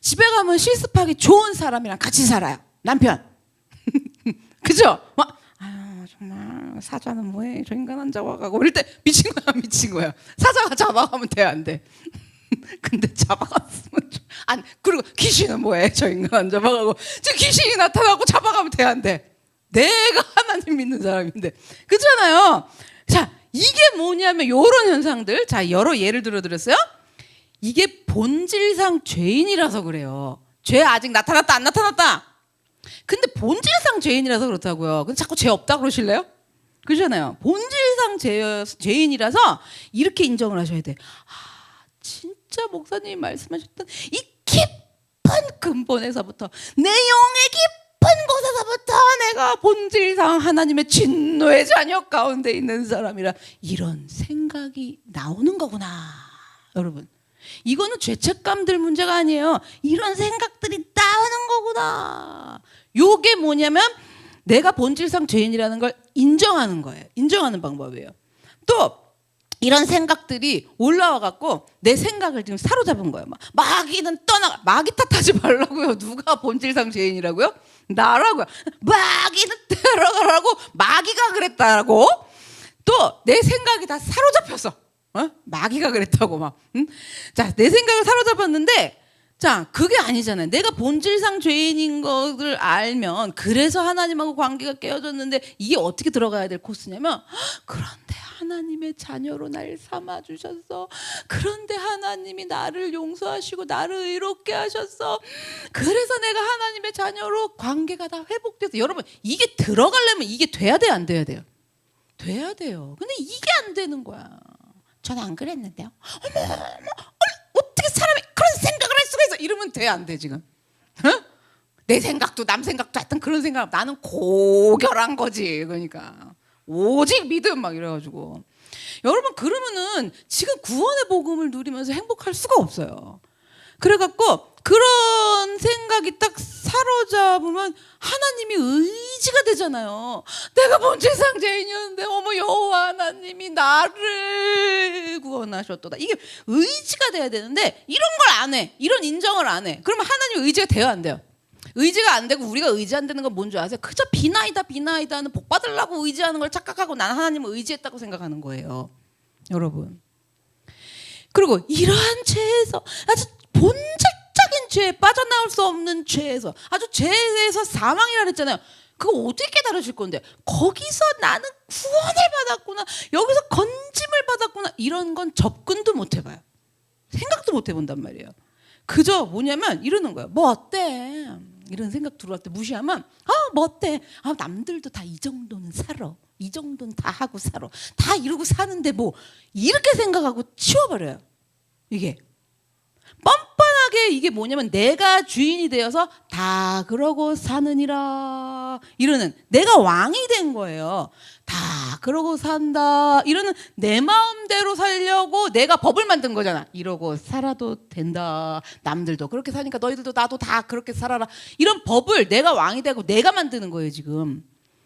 집에 가면 실습하기 좋은 사람이랑 같이 살아요. 남편 그죠? 막 정말 사자는 뭐해? 저 인간 안 잡아가고 이럴 때 미친 거야. 사자가 잡아가면 돼 안 돼? 근데 잡아갔으면 그리고 귀신은 뭐해? 저 인간 안 잡아가고 지금 귀신이 나타나고 잡아가면 돼 안 돼? 내가 하나님 믿는 사람인데 그렇잖아요. 자 이게 뭐냐면 이런 현상들 자 여러 예를 들어드렸어요. 이게 본질상 죄인이라서 그래요. 죄 아직 나타났다 안 나타났다. 근데 본질상 죄인이라서 그렇다고요. 근데 자꾸 죄 없다 그러실래요? 그러잖아요. 본질상 죄인이라서 이렇게 인정을 하셔야 돼. 진짜 목사님이 말씀하셨던 이 깊은 근본에서부터 내 영의 깊은 곳에서부터 내가 본질상 하나님의 진노의 자녀 가운데 있는 사람이라 이런 생각이 나오는 거구나. 여러분 이거는 죄책감 들 문제가 아니에요. 이런 생각들이 나오는 거구나. 요게 뭐냐면 내가 본질상 죄인이라는 걸 인정하는 거예요. 인정하는 방법이에요. 또 이런 생각들이 올라와 갖고 내 생각을 지금 사로잡은 거예요. 마귀는 떠나가. 마귀 탓하지 말라고요. 누가 본질상 죄인이라고요? 나라고요. 마귀는 들어가라고 마귀가 그랬다라고. 또 내 생각이 다 사로잡혔어. 마귀가 그랬다고 막. 자, 내 생각을 사로잡았는데 자, 그게 아니잖아요. 내가 본질상 죄인인 것을 알면 그래서 하나님하고 관계가 깨어졌는데 이게 어떻게 들어가야 될 코스냐면 그런데 하나님의 자녀로 날 삼아주셨어. 그런데 하나님이 나를 용서하시고 나를 의롭게 하셨어. 그래서 내가 하나님의 자녀로 관계가 다 회복돼서 여러분 이게 들어가려면 이게 돼야 돼요 안 돼야 돼요? 돼야 돼요. 근데 이게 안 되는 거야. 저는 안 그랬는데요. 어떻게 사람이 그런 생각을 할 수가 있어? 이러면 돼 안 돼 지금? 내 생각도 남 생각도 하여튼 그런 생각 나는 고결한 거지. 그러니까 오직 믿음 막 이래가지고 여러분 그러면은 지금 구원의 복음을 누리면서 행복할 수가 없어요. 그래갖고 그런 생각이 딱 사로잡으면 하나님이 의지가 되잖아요. 내가 본질상 죄인이었는데 어머 여호와 하나님이 나를 구원하셨도다. 이게 의지가 돼야 되는데 이런 걸 안 해. 이런 인정을 안 해. 그러면 하나님 의지가 돼요 안 돼요? 의지가 안 되고 우리가 의지 안 되는 건 뭔지 아세요? 그저 비나이다 하는 복 받으려고 의지하는 걸 착각하고 나는 하나님을 의지했다고 생각하는 거예요. 여러분. 그리고 이러한 죄에서 아주 본질적인 죄에 빠져나올 수 없는 죄에서 아주 죄에서 사망이라 그랬잖아요. 그거 어떻게 깨달으실 건데 거기서 나는 구원을 받았구나 여기서 건짐을 받았구나 이런 건 접근도 못 해봐요. 생각도 못 해본단 말이에요. 그저 뭐냐면 이러는 거예요. 뭐 어때? 이런 생각 들어올 때 무시하면 뭐 어때? 남들도 다 이 정도는 살아. 이 정도는 다 하고 살아. 다 이러고 사는데 뭐 이렇게 생각하고 치워버려요. 이게 뻔뻔한 마지막에 이게 뭐냐면 내가 주인이 되어서 다 그러고 사느니라 이러는 내가 왕이 된 거예요. 다 그러고 산다 이러는 내 마음대로 살려고 내가 법을 만든 거잖아. 이러고 살아도 된다. 남들도 그렇게 사니까 너희들도 나도 다 그렇게 살아라. 이런 법을 내가 왕이 되고 내가 만드는 거예요 지금.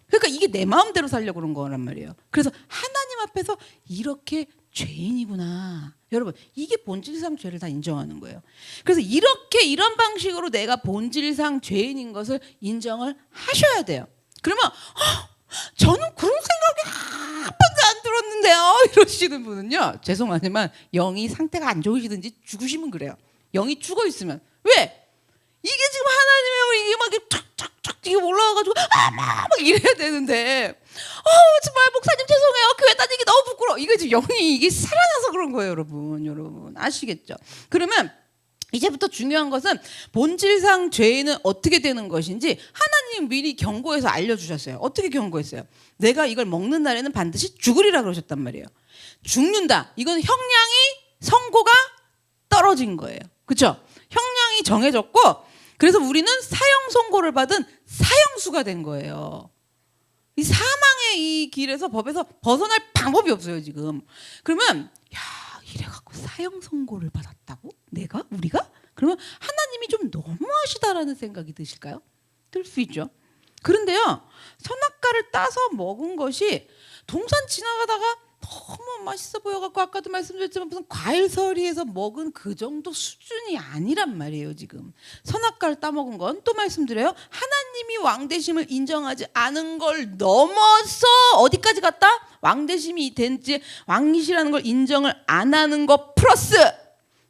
그러니까 이게 내 마음대로 살려고 그런 거란 말이에요. 그래서 하나님 앞에서 이렇게 죄인이구나. 여러분 이게 본질상 죄를 다 인정하는 거예요. 그래서 이렇게 이런 방식으로 내가 본질상 죄인인 것을 인정을 하셔야 돼요. 그러면 저는 그런 생각이 한 번도 안 들었는데요 이러시는 분은요 죄송하지만 영이 상태가 안 좋으시든지 죽으시면 그래요. 영이 죽어 있으면 왜? 이게 지금 하나님의 이게 막 탁탁탁 이게 올라와가지고 막 이래야 되는데 정말 목사님 죄송해요 교회 다니기 너무 부끄러워. 이거 지금 영이 이게 살아나서 그런 거예요 여러분 아시겠죠? 그러면 이제부터 중요한 것은 본질상 죄인은 어떻게 되는 것인지 하나님 미리 경고해서 알려주셨어요. 어떻게 경고했어요? 내가 이걸 먹는 날에는 반드시 죽으리라 그러셨단 말이에요. 죽는다. 이건 형량이 선고가 떨어진 거예요. 그렇죠? 형량이 정해졌고 그래서 우리는 사형 선고를 받은 사형수가 된 거예요. 이 사망의 이 길에서 법에서 벗어날 방법이 없어요 지금. 그러면 이래갖고 사형 선고를 받았다고? 우리가? 그러면 하나님이 좀 너무하시다라는 생각이 드실까요? 들 수 있죠. 그런데요 선악과를 따서 먹은 것이 동산 지나가다가 너무 맛있어 보여갖고 아까도 말씀드렸지만 무슨 과일서리에서 먹은 그 정도 수준이 아니란 말이에요 지금. 선악과를 따먹은 건 또 말씀드려요 하나님이 왕되심을 인정하지 않은 걸 넘어서 어디까지 갔다? 왕되심이 된지 왕이시라는 걸 인정을 안 하는 것 플러스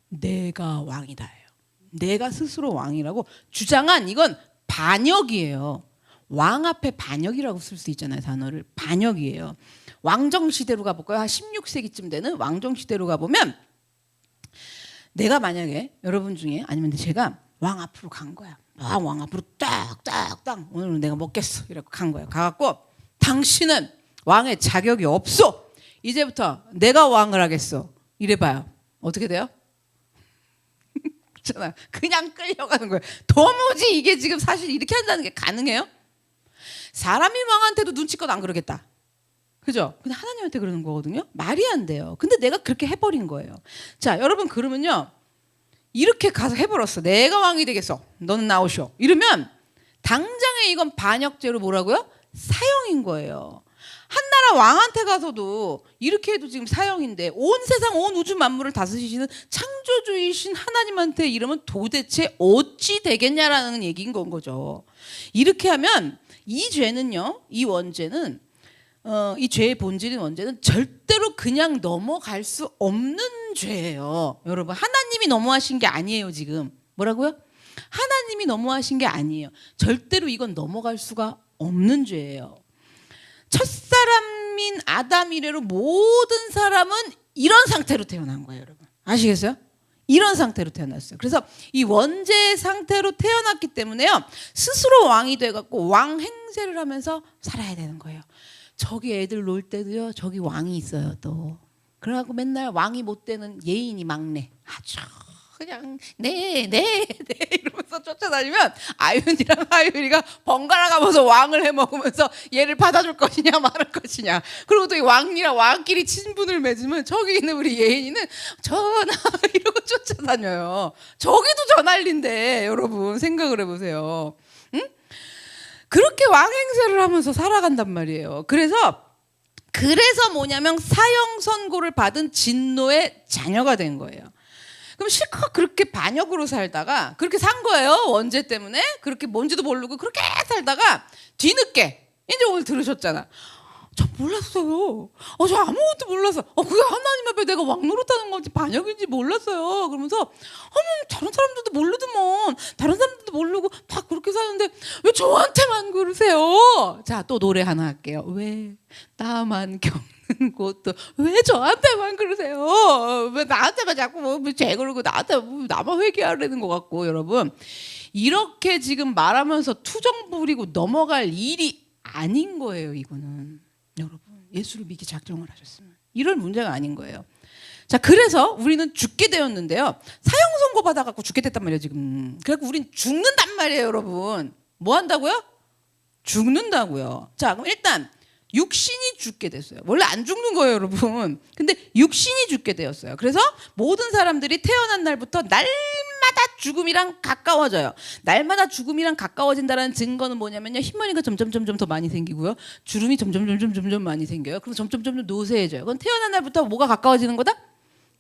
내가 왕이다예요. 내가 스스로 왕이라고 주장한 이건 반역이에요. 왕 앞에 반역이라고 쓸 수 있잖아요 단어를. 반역이에요. 왕정시대로 가볼까요? 한 16세기쯤 되는 왕정시대로 가보면 내가 만약에 여러분 중에 아니면 제가 왕 앞으로 간 거야. 왕 앞으로 딱딱딱 오늘은 내가 먹겠어 이러고 간 거야. 가갖고 당신은 왕의 자격이 없어. 이제부터 내가 왕을 하겠어. 이래봐요. 어떻게 돼요? 그렇잖아. 그냥 끌려가는 거예요. 도무지 이게 지금 사실 이렇게 한다는 게 가능해요? 사람이 왕한테도 눈치껏 안 그러겠다. 그죠? 근데 하나님한테 그러는 거거든요. 말이 안 돼요. 근데 내가 그렇게 해버린 거예요. 자, 여러분 그러면요. 이렇게 가서 해버렸어. 내가 왕이 되겠어. 너는 나오쇼. 이러면 당장에 이건 반역죄로 뭐라고요? 사형인 거예요. 한나라 왕한테 가서도 이렇게 해도 지금 사형인데 온 세상 온 우주 만물을 다스리시는 창조주이신 하나님한테 이러면 도대체 어찌 되겠냐라는 얘기인 건 거죠. 이렇게 하면 이 죄는요. 이 원죄는 이 죄의 본질인 원죄는 절대로 그냥 넘어갈 수 없는 죄예요. 여러분 하나님이 너무하신 게 아니에요 지금. 뭐라고요? 하나님이 너무하신 게 아니에요. 절대로 이건 넘어갈 수가 없는 죄예요. 첫사람인 아담 이래로 모든 사람은 이런 상태로 태어난 거예요 여러분. 아시겠어요? 이런 상태로 태어났어요. 그래서 이 원죄의 상태로 태어났기 때문에요. 스스로 왕이 돼갖고 왕 행세를 하면서 살아야 되는 거예요. 저기 애들 놀 때도요. 저기 왕이 있어요 또. 그래갖고 맨날 왕이 못 되는 예인이 막내. 아주 그냥 네 이러면서 쫓아다니면 아윤이랑 하율이가 번갈아 가면서 왕을 해먹으면서 얘를 받아줄 것이냐 말할 것이냐. 그리고 또 이 왕이랑 왕끼리 친분을 맺으면 저기 있는 우리 예인이는 전하 이러고 쫓아다녀요. 저기도 전할린데 여러분 생각을 해보세요. 응? 그렇게 왕행세를 하면서 살아간단 말이에요. 그래서 뭐냐면 사형 선고를 받은 진노의 자녀가 된 거예요. 그럼 실컷 그렇게 반역으로 살다가 그렇게 산 거예요. 원죄 때문에 그렇게 뭔지도 모르고 그렇게 살다가 뒤늦게 이제 오늘 들으셨잖아. 저 몰랐어요. 저 아무것도 몰랐어. 그게 하나님 앞에 내가 왕 노릇하는 건지 반역인지 몰랐어요. 그러면서 다른 사람들도 모르더만. 다른 사람들도 모르고 다 그렇게 사는데 왜 저한테만 그러세요? 자, 또 노래 하나 할게요. 왜 나만 겪는 것도 왜 저한테만 그러세요? 왜 나한테만 자꾸 죄 그러고 나한테 나만 회개하려는 것 같고. 여러분 이렇게 지금 말하면서 투정 부리고 넘어갈 일이 아닌 거예요. 이거는 여러분 예수를 믿기 작정을 하셨으면 이럴 문제가 아닌 거예요. 자, 그래서 우리는 죽게 되었는데요. 사형 선고 받아갖고 죽게 됐단 말이에요, 지금. 그래갖고 우린 죽는단 말이에요, 여러분. 뭐 한다고요? 죽는다고요. 자, 그럼 일단 육신이 죽게 됐어요. 원래 안 죽는 거예요, 여러분. 근데 육신이 죽게 되었어요. 그래서 모든 사람들이 태어난 날부터 날마다 죽음이랑 가까워져요. 날마다 죽음이랑 가까워진다는 증거는 뭐냐면요. 흰머리가 점점 더 많이 생기고요. 주름이 점점 많이 생겨요. 그럼 점점 노쇠해져요. 그건 태어난 날부터 뭐가 가까워지는 거다?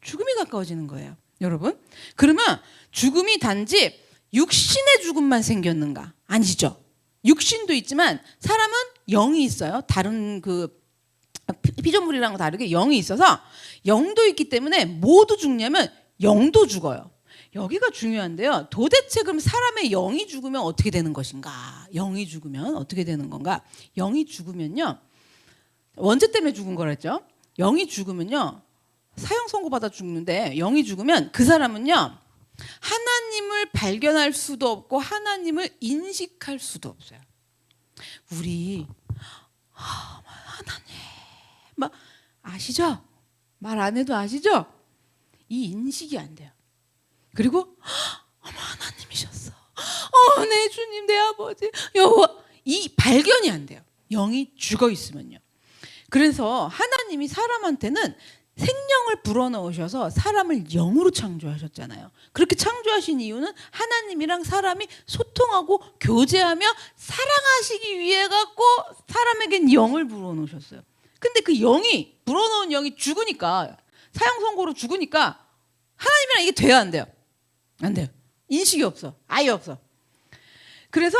죽음이 가까워지는 거예요, 여러분. 그러면 죽음이 단지 육신의 죽음만 생겼는가? 아니죠. 육신도 있지만 사람은 영이 있어요. 다른 그 피조물이랑 다르게 영이 있어서 영도 있기 때문에 모두 죽냐면 영도 죽어요. 여기가 중요한데요. 도대체 그럼 사람의 영이 죽으면 어떻게 되는 것인가? 영이 죽으면 어떻게 되는 건가? 영이 죽으면요. 원죄 때문에 죽은 거랬죠. 영이 죽으면요. 사형 선고받아 죽는데 영이 죽으면 그 사람은요. 하나님을 발견할 수도 없고 하나님을 인식할 수도 없어요. 우리 하나님 막 아시죠? 말 안 해도 아시죠? 이 인식이 안 돼요. 그리고 어머 하나님이셨어. 내 주님 내 아버지 여호와 이 발견이 안 돼요. 영이 죽어 있으면요. 그래서 하나님이 사람한테는 생명을 불어넣으셔서 사람을 영으로 창조하셨잖아요. 그렇게 창조하신 이유는 하나님이랑 사람이 소통하고 교제하며 사랑하시기 위해 갖고 사람에겐 영을 불어넣으셨어요. 근데 그 영이 불어넣은 영이 죽으니까 사형 선고로 죽으니까 하나님이랑 이게 돼야 안 돼요? 안 돼요. 인식이 없어. 아예 없어. 그래서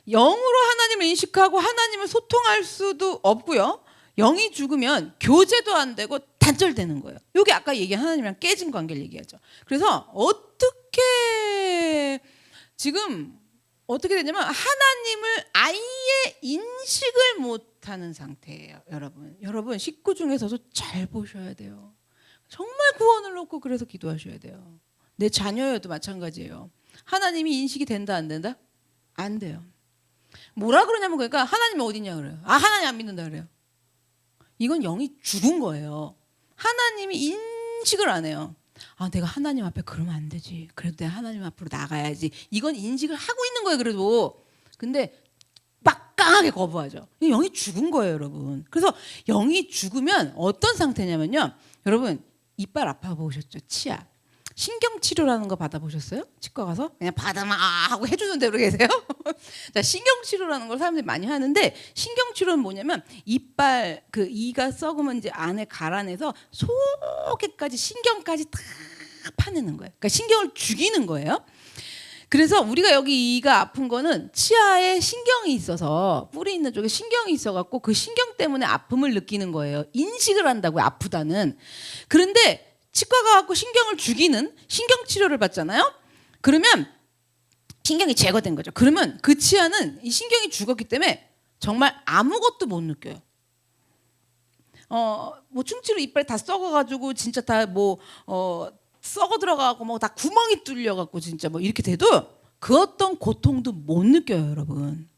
영으로 하나님을 인식하고 하나님을 소통할 수도 없고요. 영이 죽으면 교제도 안 되고 단절되는 거예요. 이게 아까 얘기한 하나님이랑 깨진 관계를 얘기하죠. 그래서 어떻게 지금 어떻게 되냐면 하나님을 아예 인식을 못하는 상태예요, 여러분. 여러분 식구 중에서도 잘 보셔야 돼요. 정말 구원을 놓고 그래서 기도하셔야 돼요. 내 자녀여도 마찬가지예요. 하나님이 인식이 된다 안 된다? 안 돼요. 뭐라 그러냐면 그러니까 하나님이 어디냐 그래요. 하나님 안 믿는다 그래요. 이건 영이 죽은 거예요. 하나님이 인식을 안 해요. 내가 하나님 앞에 그러면 안 되지. 그래도 내가 하나님 앞으로 나가야지. 이건 인식을 하고 있는 거예요, 그래도. 근데 막강하게 거부하죠. 영이 죽은 거예요, 여러분. 그래서 영이 죽으면 어떤 상태냐면요. 여러분 이빨 아파 보셨죠? 치아. 신경치료라는 거 받아보셨어요? 치과 가서? 그냥 받으면 하고 해주는 대로 계세요? 자, 신경치료라는 걸 사람들이 많이 하는데 신경치료는 뭐냐면 이빨 그 이가 썩으면 이제 안에 갈아내서 속에까지 신경까지 다 파내는 거예요. 그러니까 신경을 죽이는 거예요. 그래서 우리가 여기 이가 아픈 거는 치아에 신경이 있어서 뿌리 있는 쪽에 신경이 있어갖고 그 신경 때문에 아픔을 느끼는 거예요. 인식을 한다고요, 아프다는. 그런데 치과 가갖고 신경을 죽이는 신경치료를 받잖아요. 그러면 신경이 제거된 거죠. 그러면 그 치아는 이 신경이 죽었기 때문에 정말 아무것도 못 느껴요. 뭐 충치로 이빨 다 썩어가지고 진짜 다 뭐 썩어 들어가고 뭐 다 구멍이 뚫려갖고 진짜 뭐 이렇게 돼도 그 어떤 고통도 못 느껴요, 여러분.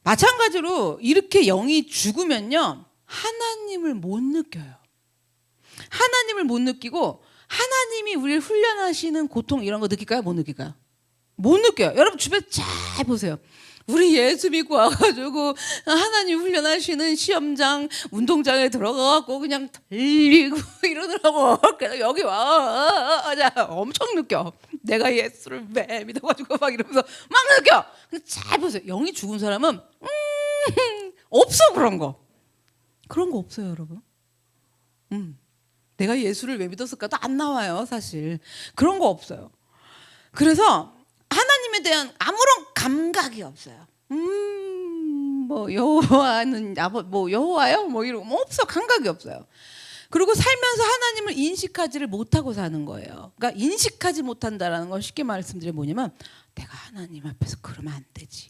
마찬가지로 이렇게 영이 죽으면요 하나님을 못 느껴요. 하나님을 못 느끼고 하나님이 우리를 훈련하시는 고통 이런 거 느낄까요? 못 느낄까요? 못 느껴요. 여러분 주변 잘 보세요. 우리 예수 믿고 와가지고 하나님 훈련하시는 시험장 운동장에 들어가갖고 그냥 달리고 이러더라고. 그래서 여기 와 엄청 느껴. 내가 예수를 왜 믿어가지고 막 이러면서 막 느껴. 근데 잘 보세요. 영이 죽은 사람은 없어. 그런 거 없어요, 여러분. 내가 예수를 왜 믿었을까도 안 나와요, 사실. 그런 거 없어요. 그래서 하나님에 대한 아무런 감각이 없어요. 뭐 여호와는 뭐 여호와요? 뭐 이런 뭐 없어. 감각이 없어요. 그리고 살면서 하나님을 인식하지를 못하고 사는 거예요. 그러니까 인식하지 못한다라는 건 쉽게 말씀드리면 뭐냐면 내가 하나님 앞에서 그러면 안 되지.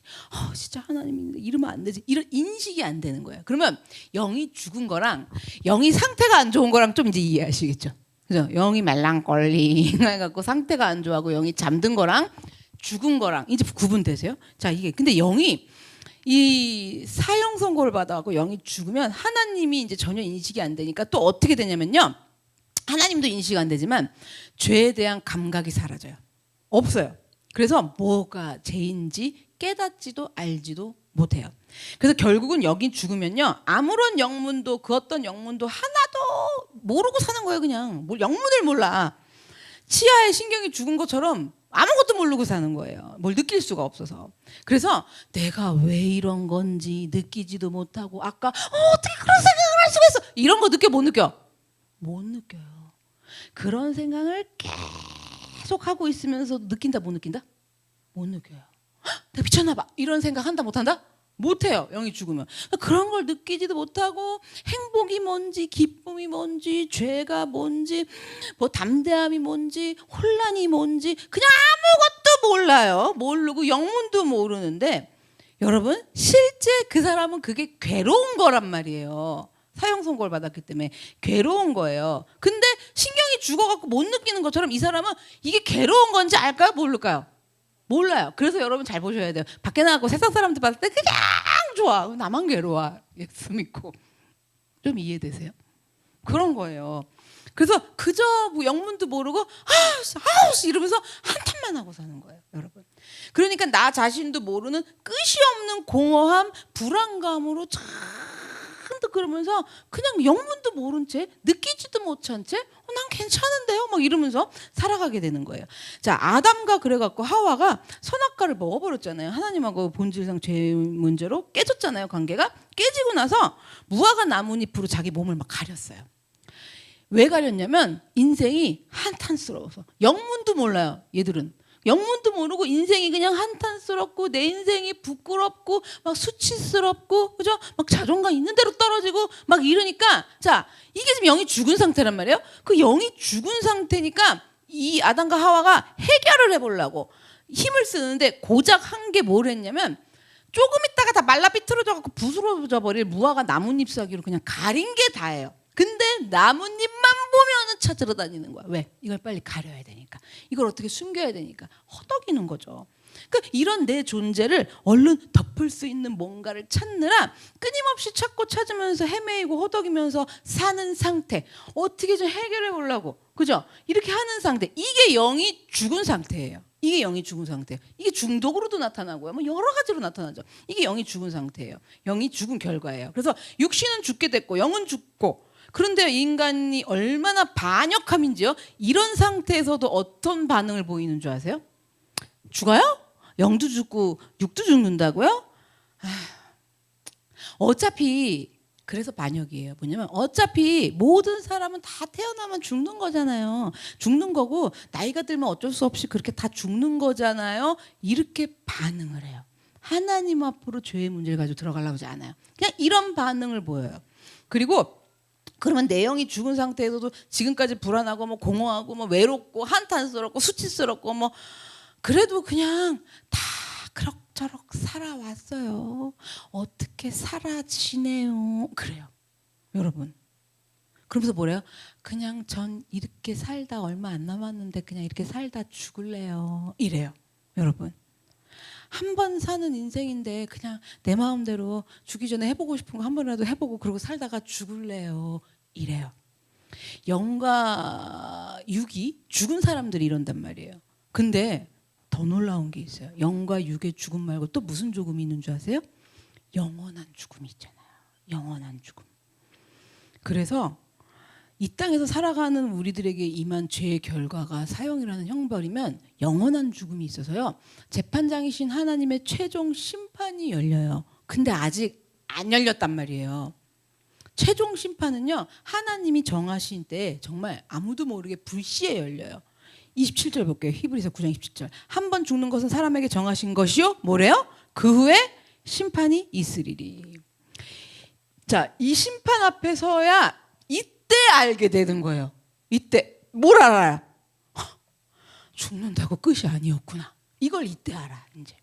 진짜 하나님인데 이러면 안 되지. 이런 인식이 안 되는 거예요. 그러면 영이 죽은 거랑 영이 상태가 안 좋은 거랑 좀 이제 이해하시겠죠. 그죠? 영이 말랑꼴링해갖고 상태가 안 좋아하고 영이 잠든 거랑 죽은 거랑 이제 구분되세요? 자, 이게 근데 영이 이 사형 선고를 받아갖고 영이 죽으면 하나님이 이제 전혀 인식이 안 되니까 또 어떻게 되냐면요. 하나님도 인식 안 되지만 죄에 대한 감각이 사라져요. 없어요. 그래서 뭐가 죄인지 깨닫지도 알지도 못해요. 그래서 결국은 여기 죽으면요. 아무런 영문도 그 어떤 영문도 하나도 모르고 사는 거예요. 그냥 뭘 영문을 몰라. 치아의 신경이 죽은 것처럼 아무것도 모르고 사는 거예요. 뭘 느낄 수가 없어서. 그래서 내가 왜 이런 건지 느끼지도 못하고 아까 어떻게 그런 생각을 할 수가 있어. 이런 거 느껴 못 느껴? 못 느껴요. 그런 생각을 계속 하고 있으면서 느낀다 못 느낀다? 못 느껴요. 헉, 내가 미쳤나 봐. 이런 생각 한다 못 한다? 못 해요. 영이 죽으면. 그런 걸 느끼지도 못하고 행복이 뭔지 기쁨이 뭔지 죄가 뭔지 뭐 담대함이 뭔지 혼란이 뭔지 그냥 아무것도 몰라요. 모르고 영문도 모르는데 여러분 실제 그 사람은 그게 괴로운 거란 말이에요. 사형 선고를 받았기 때문에 괴로운 거예요. 근데 신경이 죽어갖고 못 느끼는 것처럼 이 사람은 이게 괴로운 건지 알까요? 모를까요? 몰라요. 그래서 여러분 잘 보셔야 돼요. 밖에 나가고 세상 사람들 봤을 때 그냥 좋아. 나만 괴로워. 예수 믿고. 좀 이해되세요? 그런 거예요. 그래서 그저 뭐 영문도 모르고 아우씨 이러면서 한탄만 하고 사는 거예요. 여러분. 그러니까 나 자신도 모르는 끝이 없는 공허함, 불안감으로 잔뜩 그러면서 그냥 영문도 모른 채 느끼지도 못한 채 난 괜찮은데요 막 이러면서 살아가게 되는 거예요. 자, 아담과 그래갖고 하와가 선악과를 먹어버렸잖아요. 하나님하고 본질상 죄 문제로 깨졌잖아요. 관계가 깨지고 나서 무화과 나뭇잎으로 자기 몸을 막 가렸어요. 왜 가렸냐면 인생이 한탄스러워서. 영문도 몰라요. 얘들은 영문도 모르고 인생이 그냥 한탄스럽고 내 인생이 부끄럽고 막 수치스럽고 그죠? 막 자존감 있는 대로 떨어지고 막 이러니까 자 이게 지금 영이 죽은 상태란 말이에요. 그 영이 죽은 상태니까 이 아담과 하와가 해결을 해보려고 힘을 쓰는데 고작 한 게 뭘 했냐면 조금 있다가 다 말라 비틀어져 갖고 부스러져 버릴 무화과 나뭇잎 사기로 그냥 가린 게 다예요. 근데 나뭇잎만 보면은 찾으러 다니는 거야. 왜? 이걸 빨리 가려야 되니까. 이걸 어떻게 숨겨야 되니까. 허덕이는 거죠. 그러니까 이런 내 존재를 얼른 덮을 수 있는 뭔가를 찾느라 끊임없이 찾고 찾으면서 헤매이고 허덕이면서 사는 상태. 어떻게 좀 해결해 보려고. 그죠? 이렇게 하는 상태. 이게 영이 죽은 상태예요. 이게 영이 죽은 상태예요. 이게 중독으로도 나타나고요. 뭐 여러 가지로 나타나죠. 이게 영이 죽은 상태예요. 영이 죽은 결과예요. 그래서 육신은 죽게 됐고 영은 죽고 그런데 인간이 얼마나 반역함인지요. 이런 상태에서도 어떤 반응을 보이는 줄 아세요? 죽어요? 영도 죽고 육도 죽는다고요? 어차피 그래서 반역이에요. 뭐냐면 어차피 모든 사람은 다 태어나면 죽는 거잖아요. 죽는 거고 나이가 들면 어쩔 수 없이 그렇게 다 죽는 거잖아요. 이렇게 반응을 해요. 하나님 앞으로 죄의 문제를 가지고 들어가려고 하지 않아요. 그냥 이런 반응을 보여요. 그리고 그러면 내 영이 죽은 상태에서도 지금까지 불안하고 뭐 공허하고 뭐 외롭고 한탄스럽고 수치스럽고 뭐 그래도 그냥 다 그럭저럭 살아왔어요. 어떻게 살아 지내요? 그래요. 여러분. 그러면서 뭐래요? 그냥 전 이렇게 살다 얼마 안 남았는데 그냥 이렇게 살다 죽을래요. 이래요. 여러분. 한 번 사는 인생인데 그냥 내 마음대로 죽기 전에 해보고 싶은 거 한 번이라도 해보고 그러고 살다가 죽을래요. 이래요. 영과 육이 죽은 사람들이 이런단 말이에요. 근데 더 놀라운 게 있어요. 영과 육의 죽음 말고 또 무슨 죽음이 있는 줄 아세요? 영원한 죽음이 있잖아요. 영원한 죽음. 그래서 이 땅에서 살아가는 우리들에게 임한 죄의 결과가 사형이라는 형벌이면 영원한 죽음이 있어서요. 재판장이신 하나님의 최종 심판이 열려요. 근데 아직 안 열렸단 말이에요. 최종 심판은요. 하나님이 정하신 때 정말 아무도 모르게 불시에 열려요. 27절 볼게요. 히브리서 9장 27절. 한 번 죽는 것은 사람에게 정하신 것이요. 뭐래요? 그 후에 심판이 있으리리. 자, 이 심판 앞에 서야 이때 알게 되는 거예요. 이때 뭘 알아요? 죽는다고 끝이 아니었구나. 이걸 이때 알아. 이제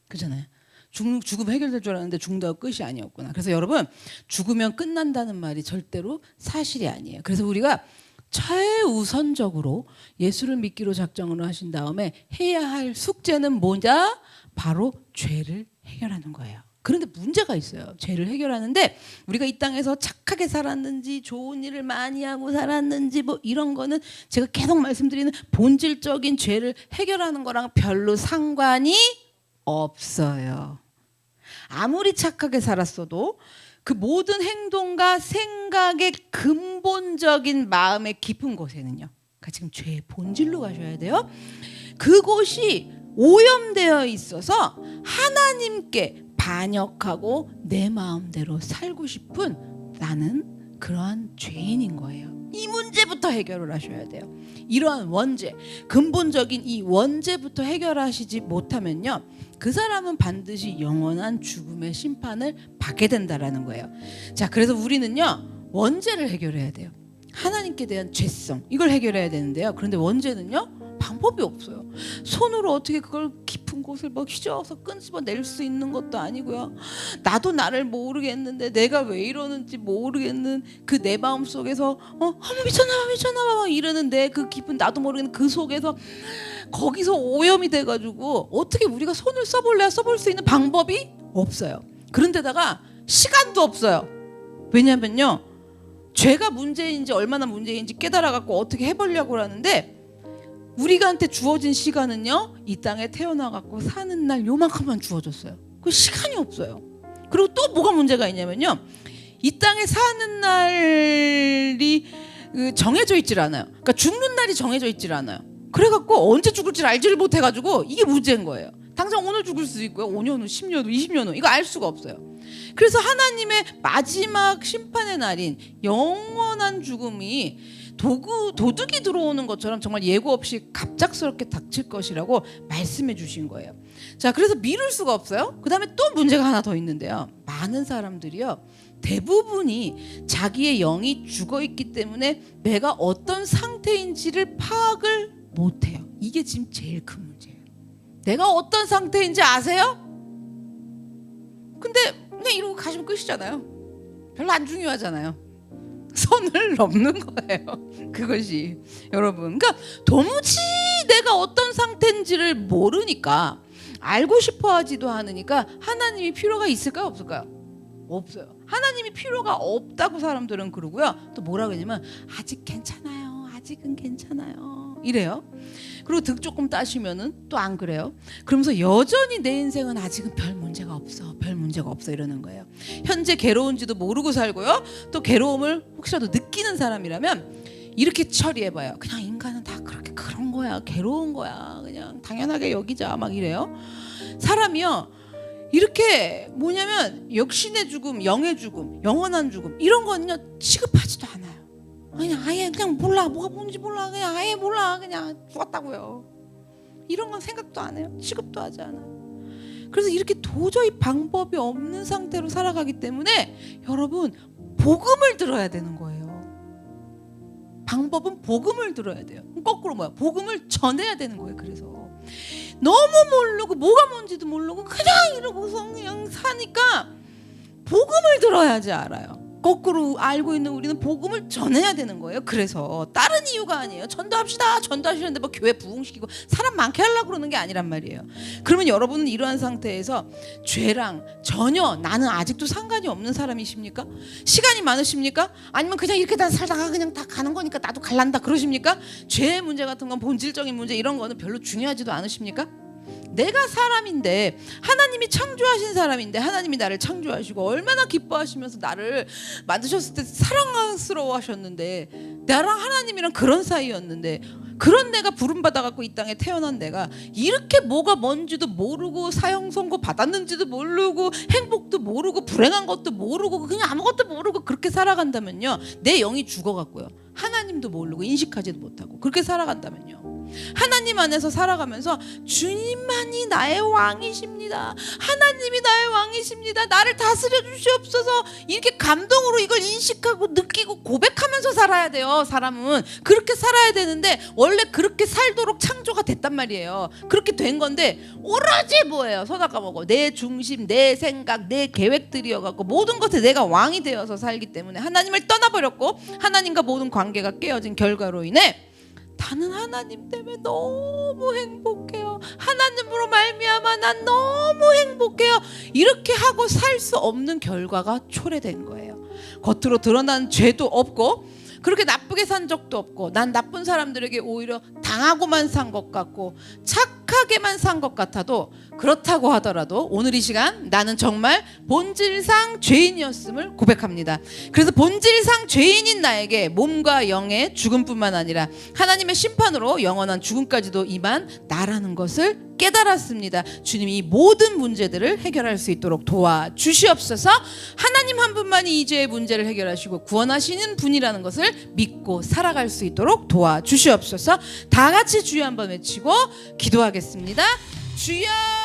그잖아요. 죽음 해결될 줄 알았는데 죽는다고 끝이 아니었구나. 그래서 여러분 죽으면 끝난다는 말이 절대로 사실이 아니에요. 그래서 우리가 최우선적으로 예수를 믿기로 작정을 하신 다음에 해야 할 숙제는 뭐냐? 바로 죄를 해결하는 거예요. 그런데 문제가 있어요. 죄를 해결하는데 우리가 이 땅에서 착하게 살았는지 좋은 일을 많이 하고 살았는지 뭐 이런 거는 제가 계속 말씀드리는 본질적인 죄를 해결하는 거랑 별로 상관이 없어요. 아무리 착하게 살았어도 그 모든 행동과 생각의 근본적인 마음의 깊은 곳에는요. 그러니까 지금 죄의 본질로 가셔야 돼요. 그곳이 오염되어 있어서 하나님께 반역하고 내 마음대로 살고 싶은 나는 그러한 죄인인 거예요. 이 문제부터 해결을 하셔야 돼요. 이러한 원죄, 근본적인 이 원죄부터 해결하시지 못하면요, 그 사람은 반드시 영원한 죽음의 심판을 받게 된다라는 거예요. 자, 그래서 우리는요, 원죄를 해결해야 돼요. 하나님께 대한 죄성, 이걸 해결해야 되는데요. 그런데 원죄는요, 방법이 없어요. 손으로 어떻게 그걸 깊은 곳을 막 휘저어서 끄집어낼 수 있는 것도 아니고요. 나도 나를 모르겠는데 내가 왜 이러는지 모르겠는 그 내 마음 속에서 미쳤나봐 막 이러는데 그 깊은 나도 모르겠는 그 속에서 거기서 오염이 돼가지고 어떻게 우리가 손을 써볼래야 써볼 수 있는 방법이 없어요. 그런데다가 시간도 없어요. 왜냐면요, 죄가 문제인지 얼마나 문제인지 깨달아갖고 어떻게 해보려고 하는데 우리가한테 주어진 시간은요, 이 땅에 태어나갖고 사는 날 요만큼만 주어졌어요. 그 시간이 없어요. 그리고 또 뭐가 문제가 있냐면요, 이 땅에 사는 날이 정해져 있질 않아요. 그러니까 죽는 날이 정해져 있질 않아요. 그래갖고 언제 죽을지 알지를 못해가지고 이게 문제인 거예요. 당장 오늘 죽을 수도 있고요, 5년 후, 10년 후, 20년 후, 이거 알 수가 없어요. 그래서 하나님의 마지막 심판의 날인 영원한 죽음이 도둑이 들어오는 것처럼 정말 예고 없이 갑작스럽게 닥칠 것이라고 말씀해 주신 거예요. 자, 그래서 미룰 수가 없어요. 그 다음에 또 문제가 하나 더 있는데요, 많은 사람들이요, 대부분이 자기의 영이 죽어있기 때문에 내가 어떤 상태인지를 파악을 못해요. 이게 지금 제일 큰 문제예요. 내가 어떤 상태인지 아세요? 근데 그냥 이러고 가시면 끝이잖아요. 별로 안 중요하잖아요. 선을 넘는 거예요. 그것이 여러분, 그러니까 도무지 내가 어떤 상태인지를 모르니까, 알고 싶어하지도 않으니까 하나님이 필요가 있을까요, 없을까요? 없어요. 하나님이 필요가 없다고 사람들은 그러고요. 또 뭐라 그러냐면 아직 괜찮아요, 아직은 괜찮아요 이래요. 그리고 득 조금 따시면은 또 안 그래요. 그러면서 여전히 내 인생은 아직은 별 문제가 없어 이러는 거예요. 현재 괴로운지도 모르고 살고요. 또 괴로움을 혹시라도 느끼는 사람이라면 이렇게 처리해봐요. 그냥 인간은 다 그렇게 그런 거야, 괴로운 거야, 그냥 당연하게 여기자 막 이래요. 사람이요, 이렇게 뭐냐면 육신의 죽음, 영의 죽음, 영원한 죽음 이런 거는요 취급하지도 않아요. 그냥 아예 그냥 몰라, 뭐가 뭔지 몰라, 그냥 아예 몰라, 그냥 죽었다고요. 이런 건 생각도 안 해요. 취급도 하지 않아요. 그래서 이렇게 도저히 방법이 없는 상태로 살아가기 때문에 여러분, 복음을 들어야 되는 거예요. 방법은 복음을 들어야 돼요. 거꾸로 뭐야? 복음을 전해야 되는 거예요. 그래서 너무 모르고 뭐가 뭔지도 모르고 그냥 이러고서 그냥 사니까 복음을 들어야지 알아요. 거꾸로 알고 있는 우리는 복음을 전해야 되는 거예요. 그래서 다른 이유가 아니에요. 전도합시다, 전도하시는데 뭐 교회 부흥시키고 사람 많게 하려고 그러는 게 아니란 말이에요. 그러면 여러분은 이러한 상태에서 죄랑 전혀 나는 아직도 상관이 없는 사람이십니까? 시간이 많으십니까? 아니면 그냥 이렇게 다 살다가 그냥 다 가는 거니까 나도 갈란다 그러십니까? 죄의 문제 같은 건, 본질적인 문제 이런 거는 별로 중요하지도 않으십니까? 내가 사람인데, 하나님이 창조하신 사람인데, 하나님이 나를 창조하시고 얼마나 기뻐하시면서 나를 만드셨을 때 사랑스러워 하셨는데, 나랑 하나님이랑 그런 사이였는데, 그런 내가 부름받아 갖고 이 땅에 태어난 내가 이렇게 뭐가 뭔지도 모르고 사형 선고 받았는지도 모르고 행복도 모르고 불행한 것도 모르고 그냥 아무것도 모르고 그렇게 살아간다면요, 내 영이 죽어갖고요, 하나님도 모르고 인식하지도 못하고 그렇게 살아간다면요, 하나님 안에서 살아가면서 주님만이 나의 왕이십니다, 하나님이 나의 왕이십니다, 나를 다스려 주시옵소서, 이렇게 감동으로 이걸 인식하고 느끼고 고백하면서 살아야 돼요. 사람은 그렇게 살아야 되는데 원래 그렇게 살도록 창조가 됐단 말이에요. 그렇게 된 건데 오로지 뭐예요? 서다 까먹어. 내 중심, 내 생각, 내 계획들이어갖고 모든 것에 내가 왕이 되어서 살기 때문에 하나님을 떠나버렸고 하나님과 모든 관계가 깨어진 결과로 인해 나는 하나님 때문에 너무 행복해요. 하나님으로 말미암아 난 너무 행복해요. 행복해요. 이렇게 하고 살 수 없는 결과가 초래된 거예요. 겉으로 드러난 죄도 없고 그렇게 나쁘게 산 적도 없고 난 나쁜 사람들에게 오히려 당하고만 산 것 같고 착하게만 산 것 같아도 그렇다고 하더라도 오늘 이 시간 나는 정말 본질상 죄인이었음을 고백합니다. 그래서 본질상 죄인인 나에게 몸과 영의 죽음뿐만 아니라 하나님의 심판으로 영원한 죽음까지도 임한 나라는 것을 깨달았습니다. 주님이 이 모든 문제들을 해결할 수 있도록 도와주시옵소서. 하나님 한 분만이 이 죄의 문제를 해결하시고 구원하시는 분이라는 것을 믿고 살아갈 수 있도록 도와주시옵소서. 다 같이 주여 한번 외치고 기도하겠습니다. 주여